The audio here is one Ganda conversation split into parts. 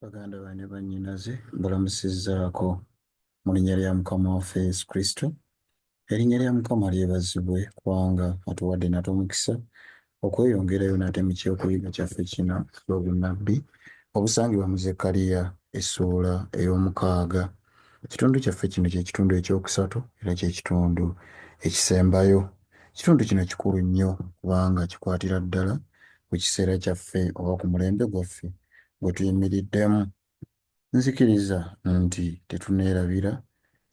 Baganda bange bannyinaze mbalamusizzaako mu linnya lya Mukama waffe Yesu Kristo. Erinnya lya Mukama lyebazibwe kubanga atuwadde nate omukisa okweyongerayo nate mu ky'okuyiga kyaffe kino obunnabbi obusangibwa mu Zekkaliya essuula ey'omukaaga. Ekitundu kyaffe kino kye kitundu ekyokusatu era kye kitundu ekisembayo. Ekitundu kino kikulu nnyo kubanga kikwatira ddala ku kiseera kyaffe oba ku mulembe gwaffe gwe tuyimiriddemu. Nzikiriza nti tetuneerabira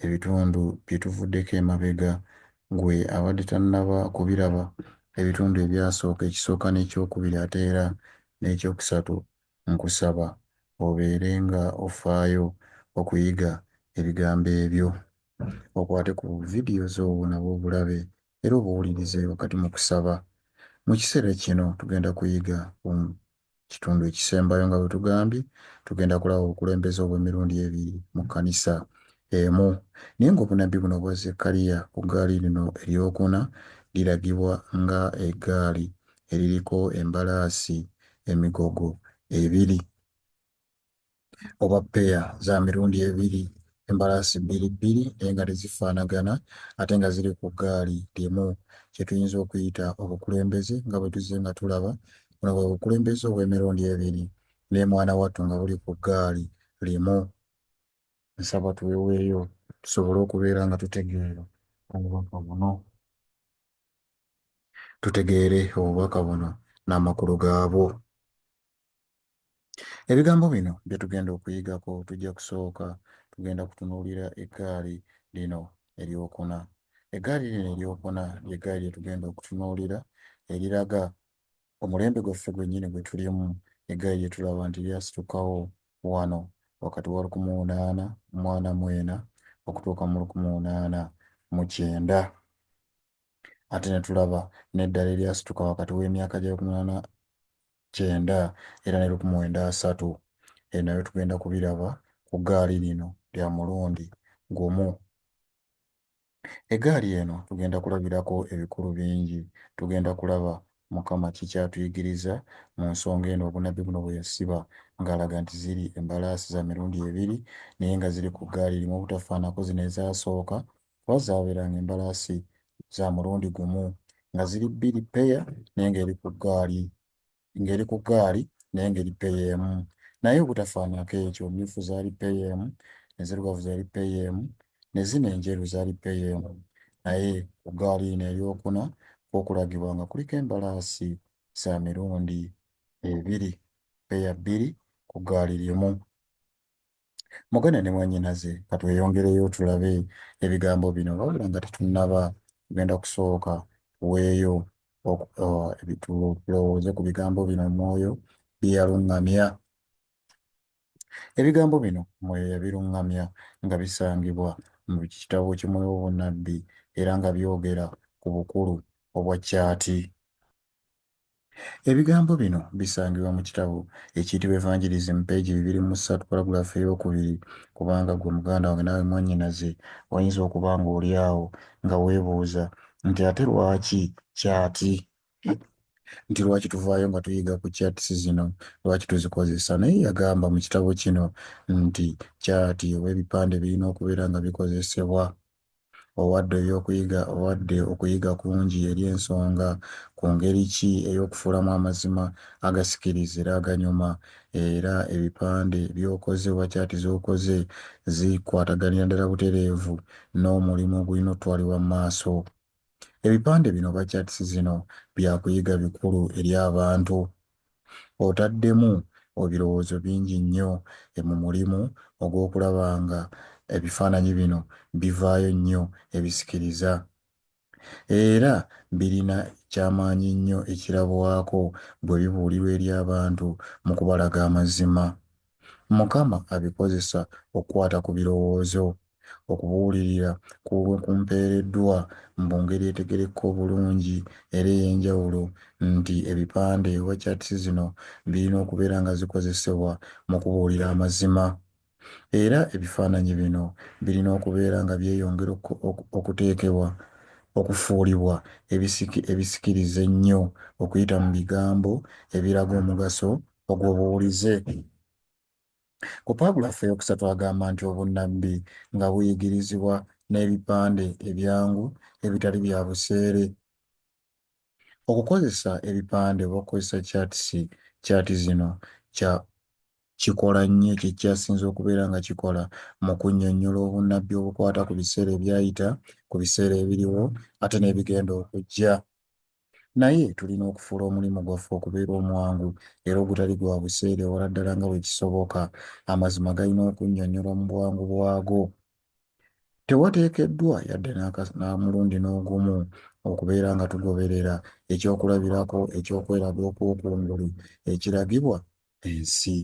ebitundu bye tuvuddeko emabega gwe abadde tannaba kubiraba ebitundu ebyasooka ekisooka n'ekyokubiri ate era n'ekyokusatu. Nkusaba obeere nga ofaayo okuyiga ebigambo ebyo, okwate ku vidiyo zo nabwo obulabe era obuwulirize wakati mu kusaba. Mu kiseera kino tugenda kuyiga ku kitundu ekisembayo nga bwe tugambye, tugenda kulaba obukulembeze obw'emirundi ebiri mu kkanisa emu. Naye ng'obunnabbi buno bwa Zekkaliya ku ggaali lino eryokuna liragibwa nga eggaali eririko embalaasi emigogo ebiri oba ppeya za mirundi ebiri, embalaasi bbiri bbiri naye nga tezifaanagana ate nga ziri ku ggaali limu, kye tuyinza okuyita obukulembeze nga bwe tuzze nga tulaba. Buno bwe bukulembeze obw'emirundi ebiri ne mwana wattu nga buli ku ggaali limu. Nsaba tuweweeyo tusobole okubeera nga tutegeera obubaka buno n'amakulu gaabwo. Ebigambo bino bye tugenda okuyigako, tujja kusooka tugenda kutunuulira eggaali lino eryokuna. Eggaali lino eryokuna ly'eggaali lye tugenda okutunuulira eriraga omulembe gwaffe gwennyini gwe tulimu. Eggaali lye tulaba nti lyasitukawo wano wakati wa 1844 okutuuka mu 1889. Ate ne tulaba n'eddala eryasituka wakati w'emyaka gya 1890 era ne 1903. Nabyo tugenda kubiraba ku ggaali lino lya mulundi gumu. Eggaali eno tugenda kulabirako ebikulu bingi. Tugenda kulaba Mukama kikyatuyigiriza mu nsonga eno obunnabbi buno bwe yasiba ng'alaga nti ziri embalaasi za mirundi ebiri naye nga ziri ku ggaali limu obutafaanako zino ezaasooka kuba zaabeeranga embalaasi za mulundi gumu nga ziri bbiri ppeya naye ng'eri ku ggaali naye ng'eri ppeya emu. Naye obutafaanako ekyo, mmyufu zaali ppeya emu, enzirugavu zaali ppeya emu, ne zino enjeru zaali ppeya emu. Naye ku ggaali lino eryokuna okulagibwa nga kuliko embalaasi za mirundi ebiri, ppeya bbiri ku ggaali limu. Muganda ne mwannyinaze ka tweyongereyo tulabe ebigambo bino wabula nga tetunnaba. Tugenda kusooka tuweeyo tulowooze ku bigambo bino Mwoyo bye yaluŋŋamya. Ebigambo bino Mwoyo yabiruŋŋamya nga bisangibwa mu kitabo ky'Omwoyo w'obunnabbi era nga byogera ku bukulu obwa kyati. Ebigambo bino bisangibwa mu kitabo ekiyitibwa Evangelism page 203 paragulaafu ey'okubiri. Kubanga gwe muganda wange naawe mwannyinaze wayinza okuba nga oli awo nga weebuuza nti ate lwaki kyati? Nti lwaki tuvaayo nga tuyiga ku kyatisi zino, lwaki tuzikozesa? Naye yagamba mu kitabo kino nti kyati oba ebipande birina okubeera nga bikozesebwa owadde okuyiga kungi eri ensonga ku ngeri ki ey'okufuulamu amazima agasikiriza era aganyuma. Era ebipande by'okoze oba kyati z'okoze zikwataganira ddala butereevu n'omulimu ogulina otwalibwa mu maaso. Ebipande bino oba kyatisi zino byakuyiga bikulu eri abantu. Otaddemu ebirowoozo bingi nnyo mu mulimu ogw'okulaba nga ebifaananyi bino bivaayo nnyo ebisikiriza era birina kyamaanyi nnyo ekirabwako bwe bibuulirwa eri abantu mu kubalaga amazima. Mukama abikozesa okukwata ku birowoozo, okubuulirira kumpeereddwa mu ngeri etegerekeka obulungi era ey'enjawulo nti ebipande oba kyatisi zino birina okubeera nga zikozesebwa mu kubuulira amazima. Era ebifaananyi bino birina okubeera nga byeyongera okufuulibwa ebisikiriza ennyo okuyita mu bigambo ebiraga omugaso ogw'obuwulize. Ku paagulafu eyokusatu agamba nti obunnabbi nga buyigirizibwa n'ebipande ebyangu ebitali bya buseere. Okukozesa ebipande oba okukozesa kyaati zino kikola nnyo, kikyasinze okubeera nga kikola mu kunnyonnyola obunnabbi obukwata ku biseera ebyayita, ku biseera ebiriwo ate n'ebigenda okujja. Naye tulina okufuula omulimu gwaffe okubeera omwangu era ogutali gwa buseere ewala ddala nga bwe kisoboka. Amazima galina okunnyonnyolwa mu bwangu bwago. Tewateekeddwa yadde n'amulundi n'ogumu okubeera nga tugoberera ekyokulabirako ekyokweraga okw'okungulu ekiragibwa ensi.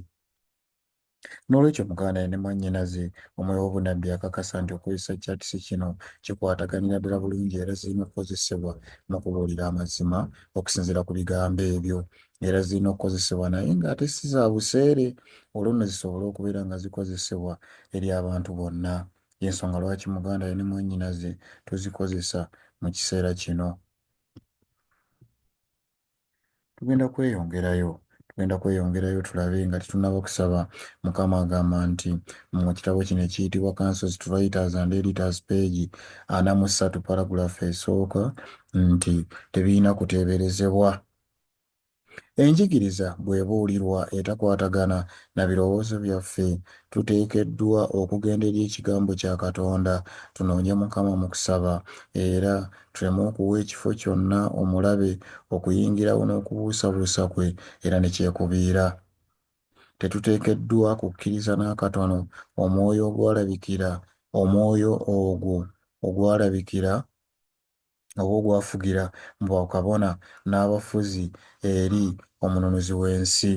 N'olwekyo muganda ne mwannyinaze omwoyo w'obunnabbi akakasa nti okukozesa kyaatisi kino kikwataganira ddala bulungi era zirina okukozesebwa mu kubuulira amazima okusinziira ku bigambo ebyo, era zirina okukozesebwa naye ng'ate si za buseere olwo nno zisobole okubeera nga zikozesebwa eri abantu bonna. Y'ensonga lwaki muganda ne mwannyinaze tuzikozesa mu kiseera kino. Tugenda kweyongerayo tulabe nga tetunnaba kusaba. Mukama agamba nti mu kitabo kino ekiyitibwa Counsels to Writers and Editors page 43 paragulafu esooka nti tebirina kuteeberezebwa. Enjigiriza bw'ebuulirwa etakwatagana na birowoozo byaffe, tuteekeddwa okugenda eri ekigambo kya Katonda tunoonye Mukama mu kusaba era tuleme okuwa ekifo kyonna omulabe okuyingirawo n'okubuusabuusa kwe era ne kyekubiira. Tetuteekeddwa kukkiriza n'akatono omwoyo ogwalabikira oba ogwafugira mu bakabona n'abafuzi eri omununuzi w'ensi.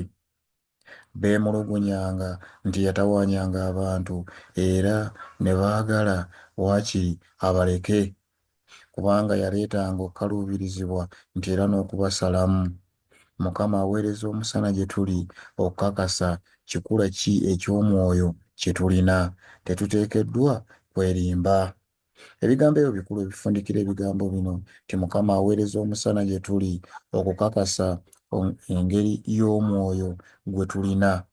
Beemulugunyanga nti yatawaanyanga abantu era ne baagala waakiri abaleke kubanga yaleetanga okukaluubirizibwa nti era n'okubasalamu. Mukama aweereza omusana gye tuli okukakasa kikula ki eky'omwoyo kye tulina. Tetuteekeddwa kwerimba. Ebigambo ebyo bikulu ebifundikira ebigambo bino nti Mukama aweereza omusana gye tuli okukakasa engeri y'omwoyo gwe tulina.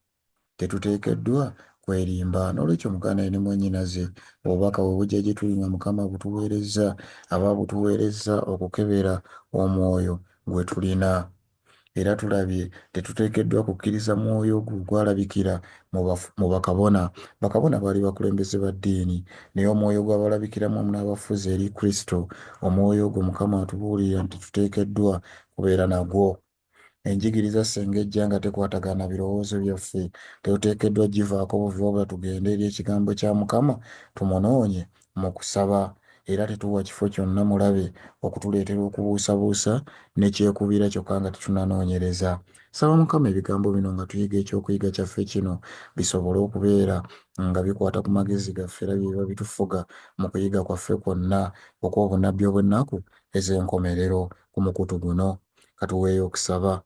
Tetuteekeddwa kwerimba. N'olwekyo muganda ne mwannyinaze obubaka bwe bujja gye tuli nga Mukama aba butuweereza okukebera omwoyo gwe tulina. Era tulabye tetuteekeddwa kukkiriza mwoyo gwalabikira mu bakabona. Bakabona baali bakulembeze ba ddiini naye omwoyo gw'abalabikiramu n'abafuzi eri Kristo, omwoyo ogwo Mukama atubuulira nti tuteekeddwa kubeera nagwo. Enjigiriza senga ejja nga tekwatagana birowoozo byaffe, tetuteekeddwa givaako buvi wabula tugende eri ekigambo kya Mukama tumunoonye mu kusaba era tetuwa kifo kyonna mulabe okutuleetera okubuusabuusa n'ekyekubiira kyokka nga tetunanoonyereza. Saba Mukama ebigambo bino nga tuyiga ekyokuyiga kyaffe kino bisobole okubeera nga bikwata ku magezi gaffe era bye biba bitufuga mu kuyiga kwaffe kwonna okw'obunnabbi obw'ennaku ez'enkomerero ku mukutu guno. Katuweeyo okusaba.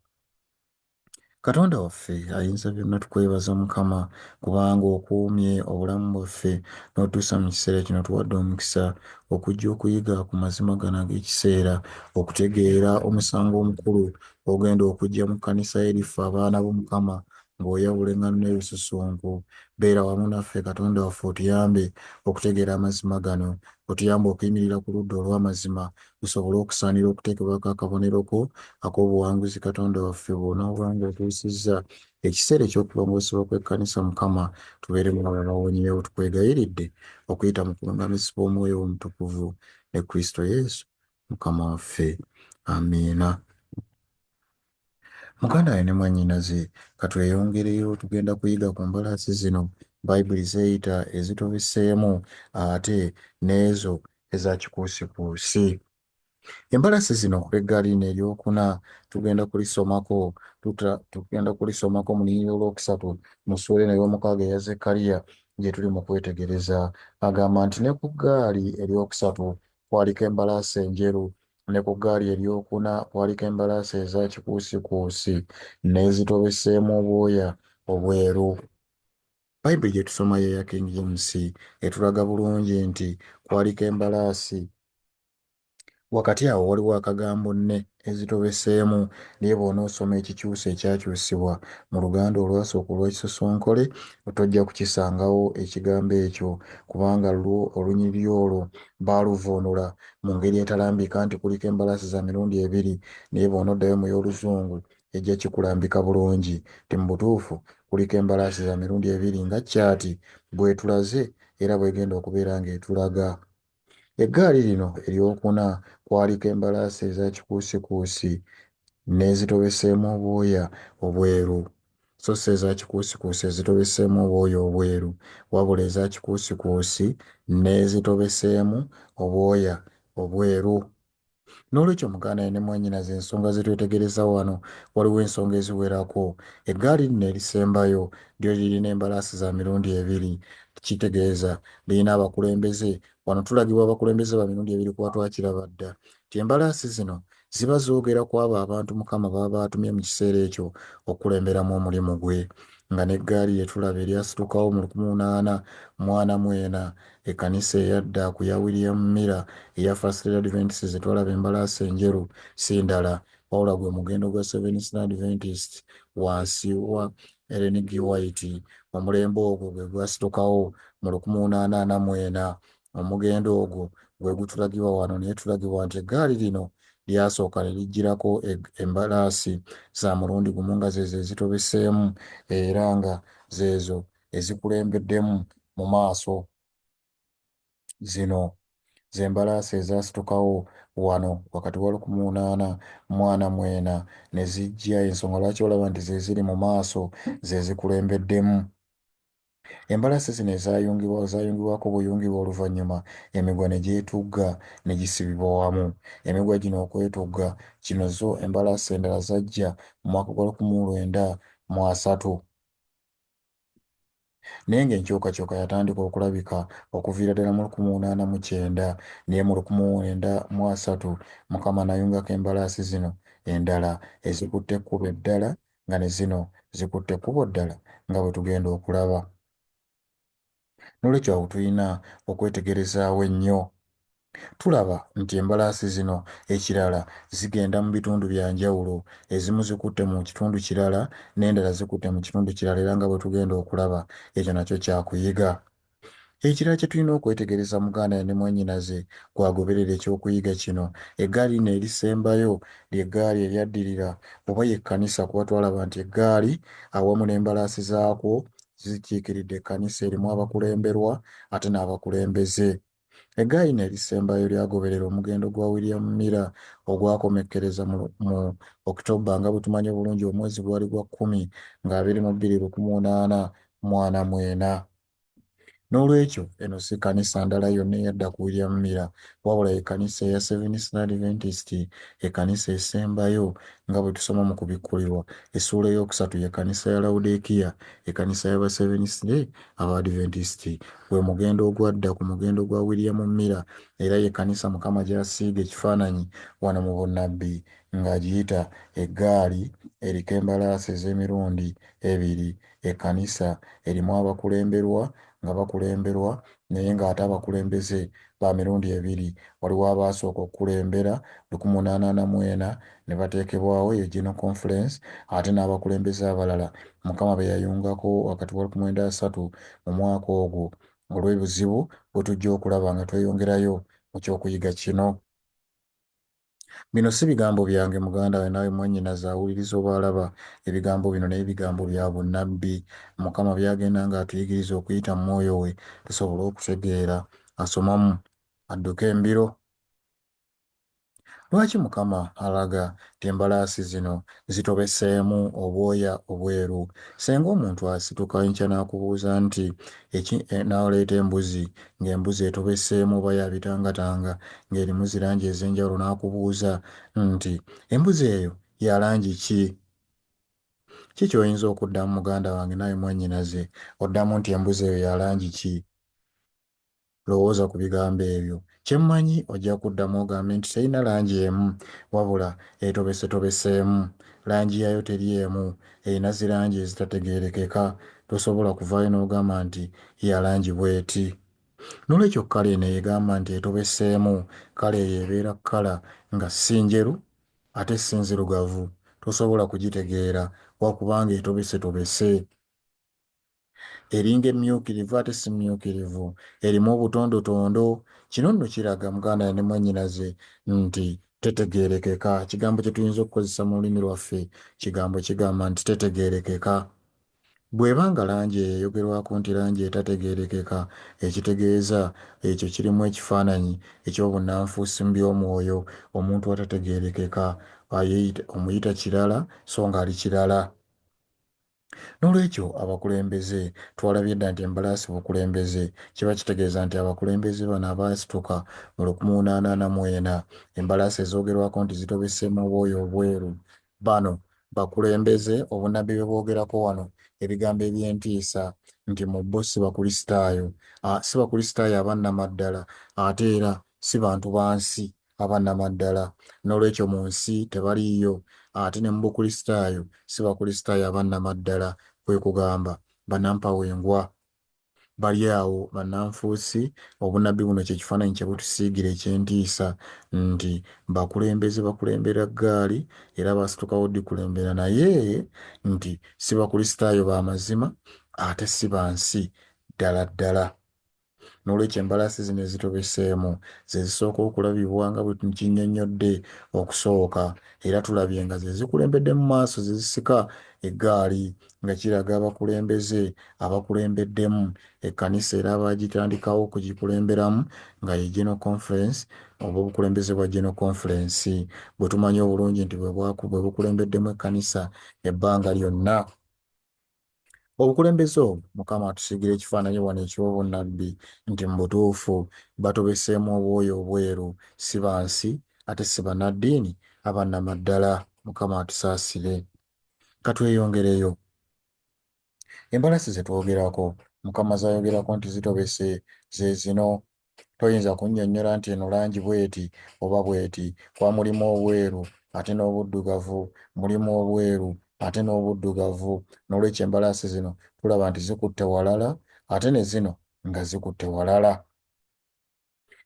Katonda waffe ayinza byonna, tukwebaza Mukama kubanga okuumye obulamu bwaffe n'otuusa mu kiseera kino. Tuwadde omukisa okujja okuyiga ku mazima gano ag'ekiseera, okutegeera omusango omukulu ogenda okujja mu kkanisa eriffe abaana b'Omukama ng'oyawula eŋŋaano n'ebisusunku. Beera wamu naffe Katonda waffe, otuyambe okutegeera amazima gano, otuyambe okuyimirira ku ludda olw'amazima, tusobole okusaanira okuteekebwako akabonero ko ak'obuwanguzi. Katonda waffe bw'onooba ng'otuusizza ekiseera eky'okulongoosebwa kw'ekkanisa, Mukama tubeere mu abo abawonyeewo. Tukwegayiridde okuyita mu kulungamizibwa Omwoyo Omutukuvu ne Kristo Yesu Mukama waffe. Amiina. Muganda ne mwannyinaze katweyongereyo, tugenda kuyiga ku mbalaasi zino Bayibuli zeyita ezitobeseemu ate n'ezo eza kikuusikuusi. Embalaasi zino eggaali lino eryokuna tugenda kulisomako mu linnya olwokusatu mu ssuula eno ey'omukaaga eya Zekkaliya gye tuli mu kwetegereza. Agamba nti ne ku ggaali eryokusatu kwaliko embalaasi enjeru, ne ku ggaali eryokuna kwaliko embalaasi eza kikuusikuusi n'ezitobeseemu obwoya obweru. Bayibuli gye tusoma ye ya King James etulaga bulungi nti kwaliko embalaasi, wakati awo waliwo akagambo ne ezitobeseemu naye bw'onoosoma ekikyusa ekyakyusibwa mu Luganda olwasooka olw'ekisusonkole tojja kukisangawo ekigambo ekyo kubanga olunyiriri olwo baaluvuunula mu ngeri etalambika nti kuliko embalaasi za mirundi ebiri naye bw'onoddayo mu y'Oluzungu ejja kikulambika bulungi ti mu butuufu kuliko embalaasi za mirundi ebiri nga kyaati bw'etulaze era bw'egenda okubeera ng'etulaga. Eggaali lino eryokuna kwaliko embalaasi eza kikuusikuusi n'ezitobeseemu obwoya obweru so si eza kikuusikuusi ezitobeseemu obwoya obweru wabula eza kikuusikuusi n'ezitobeseemu obwoya obweru. N'olwekyo muganda ne mwannyinaze ensonga zetwetegereza wano waliwo ensonga eziwerako. Eggaali lino erisembayo lyo lirina embalaasi za mirundi ebiri kitegeeza lirina abakulembeze wano tulagibwa abakulembeze ba mirundi ebiri kuba twakiraba dda ti embalaasi zino ziba zoogera ku abo abantu Mukama baba baatumye mu kiseera ekyo okukulemberamu omulimu gwe nga n'eggaali yetulaba eryasitukawo mu 1844 ekkanisa eyadda ku ya William Miller eya First Adventist zetwalaba embalaasi enjeru si ndala wabula gwe mugendo gwa Seventh Adventist wansi wa Ellen G. White. Omulembe ogwo gwe gwasitukawo mu 1844 omugendo ogwo gwe gutulagibwa wano naye tulagibwa nti eggaali lino lyasooka ne lijjirako embalaasi za mulundi gumu nga zezo ezitobeseemu era nga zeezo ezikulembeddemu mu maaso. Zino z'embalaasi ezasitukawo wano wakati wa 1844 ne zijja ensonga lwaki olaba nti ze ziri mu maaso ze zikulembeddemu. Embalaasi zino zaayungibwako buyungibwa oluvannyuma emigwa ne gyetugga ne gisibibwa wamu. Emigwa gino okwetugga kino zo embalaasi endala zajja mu mwaka gwa 1903 naye ng'enkyukakyuka yatandika okulabika okuviira ddala mu 1809 naye mu 1903 Mukama n'ayungako embalaasi zino endala ezikutte ekkubo eddala nga ne zino zikutte ekkubo ddala nga bwe tugenda okulaba. N'olwekyo awo tulina okwetegerezaawo ennyo. Tulaba nti embalaasi zino ekirala zigenda mu bitundu bya njawulo ezimu zikutte mu kitundu kirala n'endala zikutte mu kitundu kirala era nga bwe tugenda okulaba ekyo nakyo kyakuyiga. Ekirala kye tulina okwetegereza muganda ne mwannyinaze kwagoberera ekyokuyiga kino eggaali lino erisembayo ly'eggaali eryaddirira oba y'ekkanisa kuba twalaba nti eggaali awamu n'embalaasi zaakwo zikiikiridde ekkanisa erimu abakulemberwa ate n'abakulembeze. Eggaali lino erisembayo lyagoberera omugendo gwa William Miller ogwakomekkereza mu October nga bwe tumanyi obulungi omwezi gwali gwa 10 nga 1844. N'olwekyo eno si kkanisa ndala yonna eyadda ku William Miller wabula ekkanisa eya Seventh Adventist ekkanisa esembayo nga bwe tusoma mu kubikkulirwa essuula ey'okusatu y'ekkanisa ya Laodikiya ekkanisa y'aba Seventh Day Adventist gwe mugendo ogwadda ku mugendo gwa William Miller era y'ekkanisa Mukama gy'asiiga ekifaananyi wano mu bunnabbi ng'agiyita eggaali eriko embalaasi ez'emirundi ebiri. Ekkanisa erimu abakulemberwa nga bakulemberwa naye ng'ate abakulembeze ba mirundi ebiri waliwo abaasooka okukulembera 1844 ne bateekebwawo ye General Conference ate n'abakulembeze abalala Mukama be yayungako wakati wa 1903 mu mwaka ogwo olw'ebuzibu bwe tujja okulaba nga tweyongerayo mu kyokuyiga kino. Bino si bigambo byange muganda we naawe mwannyinaze awuliriza oba alaba ebigambo bino naye bigambo bya bunnabbi Mukama byagenda ng'atuyigiriza okuyita mu mwoyo we tusobole okutegeera asomamu adduke embiro. Lwaki Mukama alaga nti embalaasi zino zitobeseemu obwoya obweru? Senga omuntu asituka enkya n'akubuuza nti n'aleeta embuzi ng'embuzi etobeseemu oba yabitangatanga ng'erimu zirangi ez'enjawulo n'akubuuza nti embuzi eyo ya langi ki? Ki ky'oyinza okuddamu muganda wange naye mwannyinaze? Oddamu nti embuzi eyo ya langi ki? Lowooza ku bigambo ebyo. Kye mmanyi ojja kuddamu ogambe nti terina langi emu wabula etobesetobeseemu. Langi yayo teri emu, erina zirangi ezitategeerekeka. Tosobola kuvaayo n'ogamba nti ya langi bw'eti. N'olwekyo kkala eno egamba nti etobeseemu, kkala eyo ebeera kkala nga si njeru ate si nzirugavu tosobola kugitegeera wakubanga etobesetobese. Eringa emmyukirivu ate si mmyukirivu, erimu obutondotondo. Kino nno kiraga muganda ne mwannyinaze nti tetegeerekeka. Kigambo kye tuyinza okukozesa mu lulimi lwaffe, kigambo kigamba nti tetegeerekeka. Bw'eba nga langi eyogerwako nti langi etategeerekeka, ekitegeeza ekyo kirimu ekifaananyi eky'obunnanfuusi mu by'omwoyo, omuntu atategeerekeka omuyita kirala so ng'ali kirala. N'olwekyo abakulembeze twalabye dda nti embalaasi bukulembeze kiba kitegeeza nti abakulembeze bano abaasituka mu 1844 embalaasi ezoogerwako nti zitobeseemu obwoya obweru, bano bakulembeze. Obunnabbi bwe boogerako wano ebigambo eby'entiisa nti mu bo si bakristaayo, si bakristaayo abannamaddala ate era si bantu ba nsi abannamaddala. N'olwekyo mu nsi tebaliiyo ate ne mu bukristaayo si bakristaayo abannamaddala, kwe kugamba bannampawengwa bali awo, bannanfuusi. Obunnabbi buno kye kifaananyi kye butusiigira eky'entiisa nti bakulembeze bakulembera ggaali era baasitukawo ddi kulembera, naye nti si bakristaayo ba mazima ate si ba nsi ddala ddala. N'olwekyo embalaasi zino ezitobeseemu ze zisooka okulabibwa nga bwe kinnyonnyodde okusooka, era tulabye nga ze zikulembedde mu maaso, ze zisika eggaali, nga kiraga abakulembeze abakulembeddemu ekkanisa era abaagitandikawo okugikulemberamu nga ye General Conference oba obukulembeze bwa General Conference bwe tumanyi obulungi nti bwe bukulembeddemu ekkanisa ebbanga lyonna. Obukulembeze obwo Mukama atusiigira ekifaananyi wano eky'obunnabbi nti mu butuufu batobeseemu obwoya obweru, si ba nsi ate si bannaddiini abannamaddala. Mukama atusaasire. Katweyongereyo embalaasi ze twogerako, Mukama z'ayogerako nti zitobese ze zino. Toyinza kunnyonnyola nti eno langi bweti oba bweti, kuba mulimu obweru ate n'obuddugavu, mulimu obweru ate n'obuddugavu. N'olwekyo embalaasi zino tulaba nti zikutte walala ate ne zino nga zikutte walala.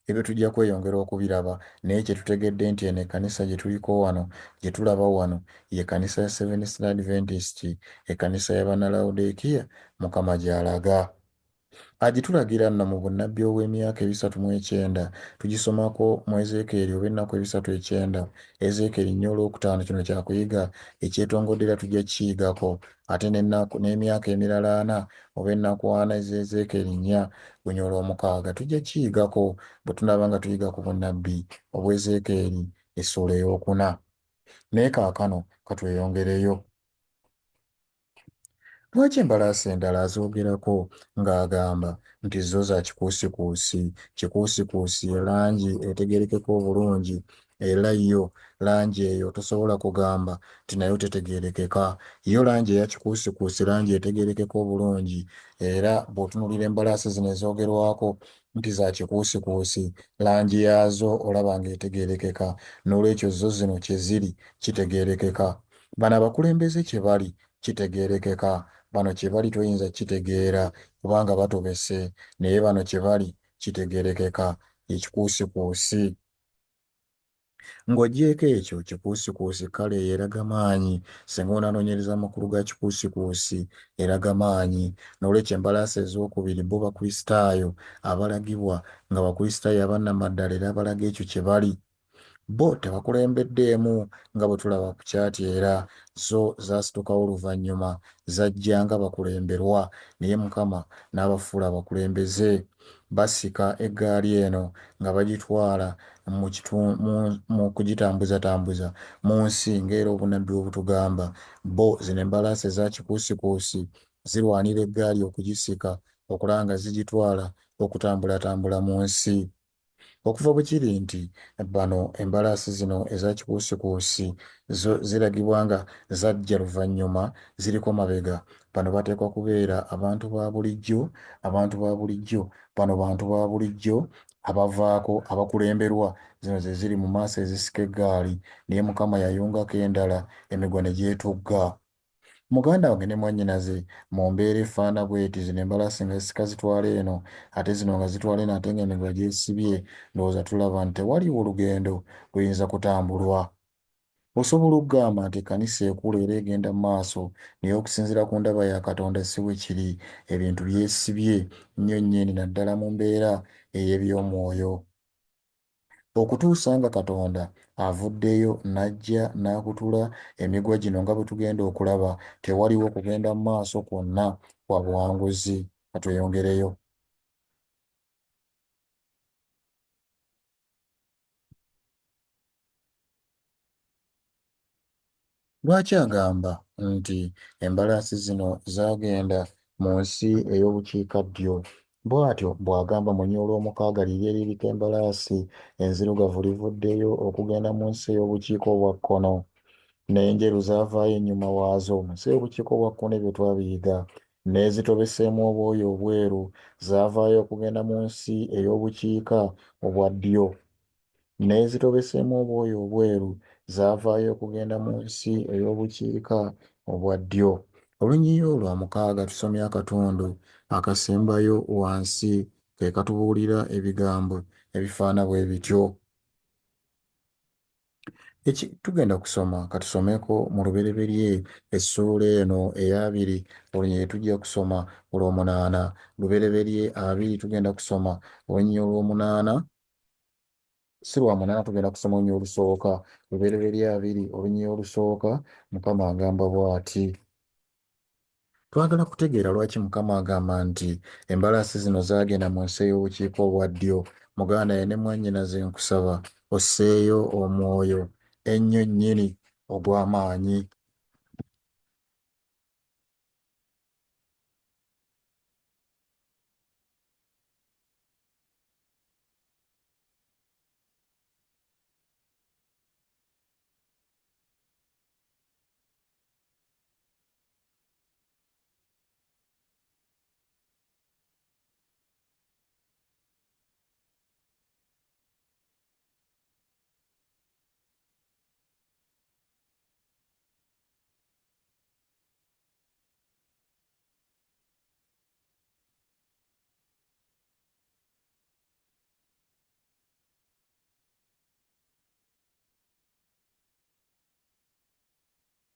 Ebyo tujja kweyongera okubiraba, naye kye tutegedde nti eno ekkanisa gye tuliko wano, gye tulaba wano, ye kkanisa ya Seventh Day Adventist, ekkanisa y'Abannalawodikiya, Mukama gy'alaga. Agitulagira nno mu bunnabbi obw'emyaka 309 tugisomako mu Ezeekeri oba ennaku 309. Ezeekeri 4:5 kino kyakuyiga ekyetongoddera tujja kiyigako, ate n'emyaka emirala 4 oba ennaku 4 ez'Ezeekeri 4:6 tujja kiyigako bwe tunaba nga tuyiga ku bunnabbi obw'Ezeekeri essuula ey'okuna. Naye kaakano katweyongereyo. Lwaki embalaasi endala azoogerako ng'agamba nti zo za kikuusikuusi? Kikuusikuusi langi etegeerekeka obulungi, era yo langi eyo tosobola kugamba nti nayo tetegeerekeka. Yo langi eya kikuusikuusi langi etegeerekeka obulungi, era bw'otunuulira embalaasi zino ezoogerwako nti za kikuusikuusi langi yaazo olaba ng'etegeerekeka. N'olwekyo zo zino kye ziri kitegeerekeka. Bano abakulembeze kye bali kitegeerekeka. Bano kye bali toyinza kitegeera kubanga batobese, naye bano kye bali kitegeerekeka, ekikuusikuusi. Ng'ogyeko ekyo kikuusikuusi kale eraga maanyi. Singa onaanoonyereza amakulu ga kikuusikuusi eraga maanyi. N'olwekyo embalaasi ez'okubiri bo bakristaayo abalagibwa nga bakristaayo abannamaddala era abalaga ekyo kye bali. Bo tebakulembeddeemu nga bwe tulaba ku kyati, era zo zaasitukawo oluvannyuma zajja nga bakulemberwa, naye Mukama n'abafuula abakulembeze. Basika eggaali eno nga bagitwala mu kugitambuzatambuza mu nsi ng'era obunnabbi obutugamba. Bo zino embalaasi eza kikuusikuusi zirwanira eggaali okugisika okulaba nga zigitwala okutambulatambula mu nsi. Okuva bwe kiri nti bano embalaasi zino eza kikuusikuusi zo ziragibwa nga zajja luvannyuma ziriko mabega, bano bateekwa kubeera abantu ba bulijjo. Abantu ba bulijjo bano bantu ba bulijjo abavaako abakulemberwa. Zino ze ziri mu maaso ezisika eggaali, naye Mukama yayungako endala emigwa ne gyetugga. Muganda wange ne mwannyinaze mu mbeera efaana bw'eti, zino embalaasi nga zisika zitwala eno ate zino nga zitwala eno ate ng'emigwa gyesibye, ndowooza tulaba nti tewaliiwo olugendo luyinza kutambulwa. Osobola okugamba nti ekkanisa ekulu era egenda mu maaso naye okusinziira ku ndaba ya Katonda si bwe kiri. Ebintu byesibye nnyo nnyini naddala mu mbeera ey'ebyomwoyo. Okutuusa nga Katonda avuddeyo n'ajja n'akutula emiguwa gino nga bwe tugenda okulaba, tewaliwo kugenda mu maaso kwonna kwa buwanguzi. Ka tweyongereyo. Lwaki agamba nti embalaasi zino zaagenda mu nsi ey'obukiikaddyo? Bw'atyo bw'agamba mu nnya olw'omukaaga liri eririko embalaasi enzirugavu livuddeyo okugenda mu nsi ey'obukiika obwa kkono, n'enjeru zaavaayo ennyuma waazo. Mu nsi ey'obukiika obwa kkono ebyo twabiyiga. N'ezitobeseemu obwoya obweru zaavaayo okugenda mu nsi ey'obukiika obwa ddyo. N'ezitobeseemu obwoya obweru zaavaayo okugenda mu nsi ey'obukiika obwa ddyo. Olunyiiya olwa mukaaga tusomye akatundu akasembayo wansi ke katubuulira ebigambo ebifaana bwe bityo. Tugenda kusoma katusomeko mu lubereberye essuula eno ey'abiri olunyiiya tujja kusoma olw'omunaana. Lubereberye abiri tugenda kusoma olunyiiya olw'omunaana. Si lwa munaana tugenda kusoma olunyiiya olusooka. Lubereberye abiri olunyiiya olusooka, Mukama agamba bw'ati. Twagala kutegeera lwaki Mukama agamba nti embalaasi zino zaagenda mu nsi ey'obukiika obwa ddyo. Muganda ye ne mwannyinaze nkusaba osseeyo omwoyo ennyo nnyini ogw'amaanyi.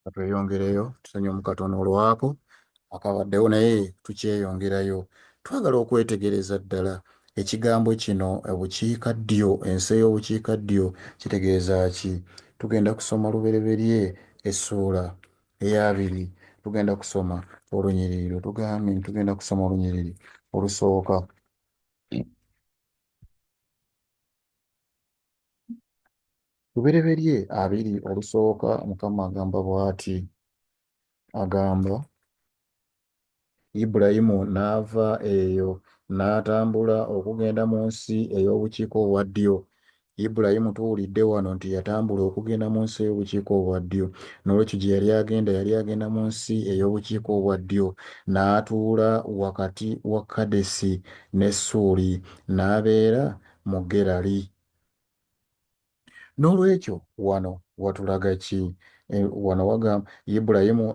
Tweyongereyo tusonye mu katono olwako akabaddewo naye tukyeyongerayo. Twagala okwetegereza ddala ekigambo kino obukiikaddyo, ensi ey'obukiikaddyo kitegeeza ki? Tugenda kusoma lubereberye essuula ey'abiri. Tugenda kusoma olunyiriri tugambye nti tugenda kusoma olunyiriri olusooka. Lubereberye abiri olusooka, Mukama agamba bw'ati. Agamba Ibulayimu n'ava eyo n'atambula okugenda mu nsi ey'obukiika obwa ddyo. Ibulayimu tuwulidde wano nti yatambula okugenda mu nsi ey'obukiika obwa ddyo. N'olwekyo gye yali agenda mu nsi ey'obukiika obwa ddyo n'atuula wakati wa Kadesi ne Ssuuli n'abeera mu Gerali. N'olwekyo wano watulaga ki? Wano wagamba Ibulayimu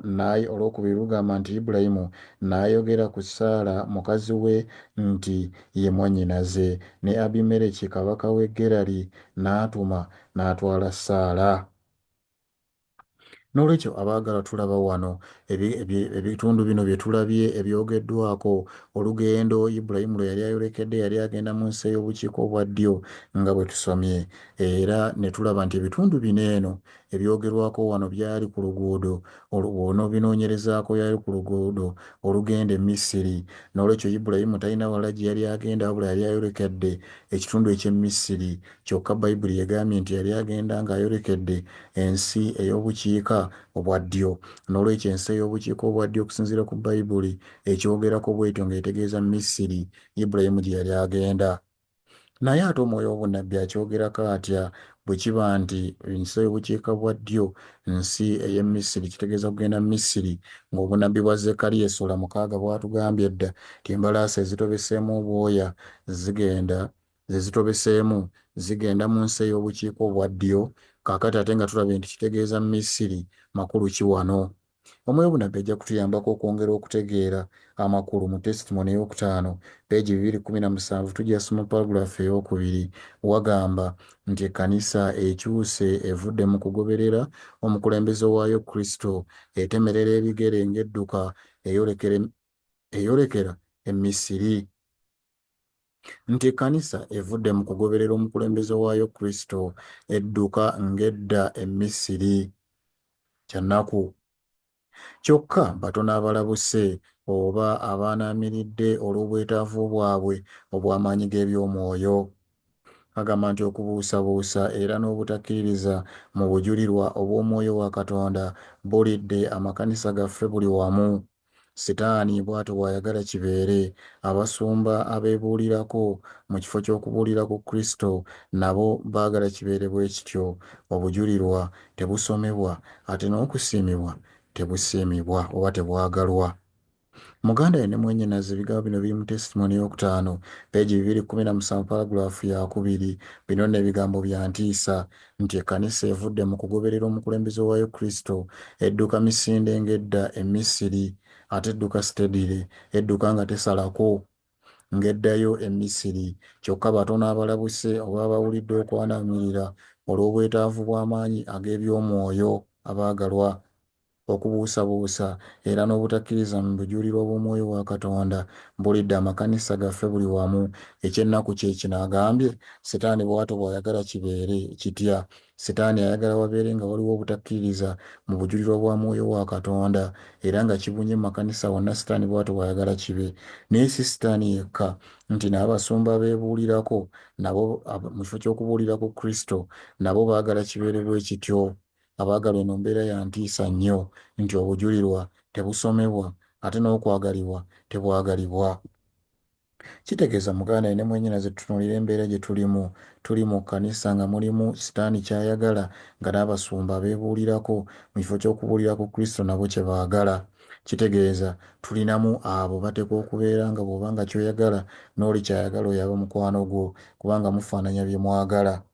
olwokubiri lugamba nti Ibulayimu n'ayogera ku Saala mukazi we nti ye mwannyinaze, ne Abimereki kabaka w'e Gerali n'atuma n'atwala Saala. N'olwekyo abaagalwa tulaba wano ebitundu bino bye tulabye ebyogeddwako olugendo Ibulayimu lwe yali ayolekedde yali agenda mu nsi ey'obukiika obwa ddyo nga bwe tusomye, era ne tulaba nti ebitundu bino eno ebyogerwako wano byali ku luguudo binoonyerezaako yali ku luguudo olugenda e Misiri. N'olwekyo Ibulayimu talina wala gye yali agenda wabula yali ayolekedde ekitundu eky'e Misiri, kyokka Bayibuli egambye nti yali agenda ng'ayolekedde ensi ey'obukiika obwa ddyo. N'olwekyo ensi ey'obukiika obwa ddyo okusinziira ku Bayibuli ekyogerako bw'etyo ng'etegeeza Misiri, Ibulayimu gye yali agenda. Naye ate omwoyo w'obunnabbi akyogerako atya bwe kiba nti ensi ey'obukiika bwa ddyo nsi ey'e Misiri, kitegeeza kugenda Misiri, ng'obunnabbi bwa Zekkaliya essula 6 bwatugambye dda nti embalaasi ezitobeseemu obwoya zigenda mu nsi ey'obukiika obwa ddyo. Kaakati ate nga tulabye nti kitegeeza Misiri makulu ki wano? Omwoyo Obunabbi ajja kutuyambako okwongera okutegeera amakulu mu testimony ey'okutaano peegi 217 tujja soma paragulaafu ey'okubiri wagamba nti ekkanisa ekyuse evudde mu kugoberera omukulembeze waayo Kristo etemerera ebigere ng'edduka eyolekera e Misiri. Nti ekkanisa evudde mu kugoberera omukulembeze waayo Kristo edduka ng'edda e Misiri. Kyannaku. Kyokka batono abalabuse oba abaanaamiridde olw'obwetaavu bwabwe obw'amaanyi g'ebyomwoyo. Agamba nti okubuusabuusa era n'obutakkiririza mu bujulirwa obw'omwoyo wa Katonda bulidde amakanisa gaffe buli wamu. Sitaani bw'atyo bw'ayagala kibeere. Abasumba abeebuulirako mu kifo ky'okubuulira ku Kristo nabo baagala kibeere bwe kityo. Obujulirwa tebusomebwa ate n'okusiimibwa tebusiimibwa oba tebwagalwa. Muganda ye ne mwennyinaze ebigambo bino biri mu testimony ey'okutaano peegi 217 paragulaafu yakubiri. Bino n'ebigambo bya ntiisa nti ekkanisa evudde mu kugoberera omukulembeze waayo Kristo edduka misinde ng'edda e Misiri ate edduka steadily edduka nga tesalako ng'eddayo e Misiri. Kyokka batono abalabuse oba abawulidde okwanaamirira olw'obwetaavu bw'amaanyi ag'ebyomwoyo abaagalwa. Okubuusabuusa era n'obutakkiriza mu bujulirwa bw'omwoyo wa Katonda bulidde amakanisa gaffe buli wamu. Ekyennaku kye kino agambye Sitaani bw'atyo bw'ayagala kibeere kitya. Sitaani ayagala wabeere nga waliwo obutakkiririza mu bujulirwa bwa mwoyo wa Katonda era nga kibunye mu makanisa wonna Sitaani bw'atyo bw'ayagala kibe. Naye si Sitaani yekka nti n'abasumba beebuulirako nabo mu kifo ky'okubuulira ku Kristo nabo baagala kibeere bwe kityo. Abaagalwa eno mbeera ya ntiisa nnyo nti obujulirwa tebusomebwa ate n'okwagalibwa tebwagalibwa. Kitegeeza muganda ye ne mwennyinaze tutunuulira embeera gye tulimu. Tuli mu kkanisa nga mulimu Sitaani ky'ayagala nga n'abasumba beebuulirako mu kifo ky'okubuulira ku Kristo nabo kye baagala. Kitegeeza tulinamu abo bateekwa okubeera nga bw'oba nga ky'oyagala n'oli ky'ayagala oyaba mukwano gwo kubanga mufaananya bye mwagala.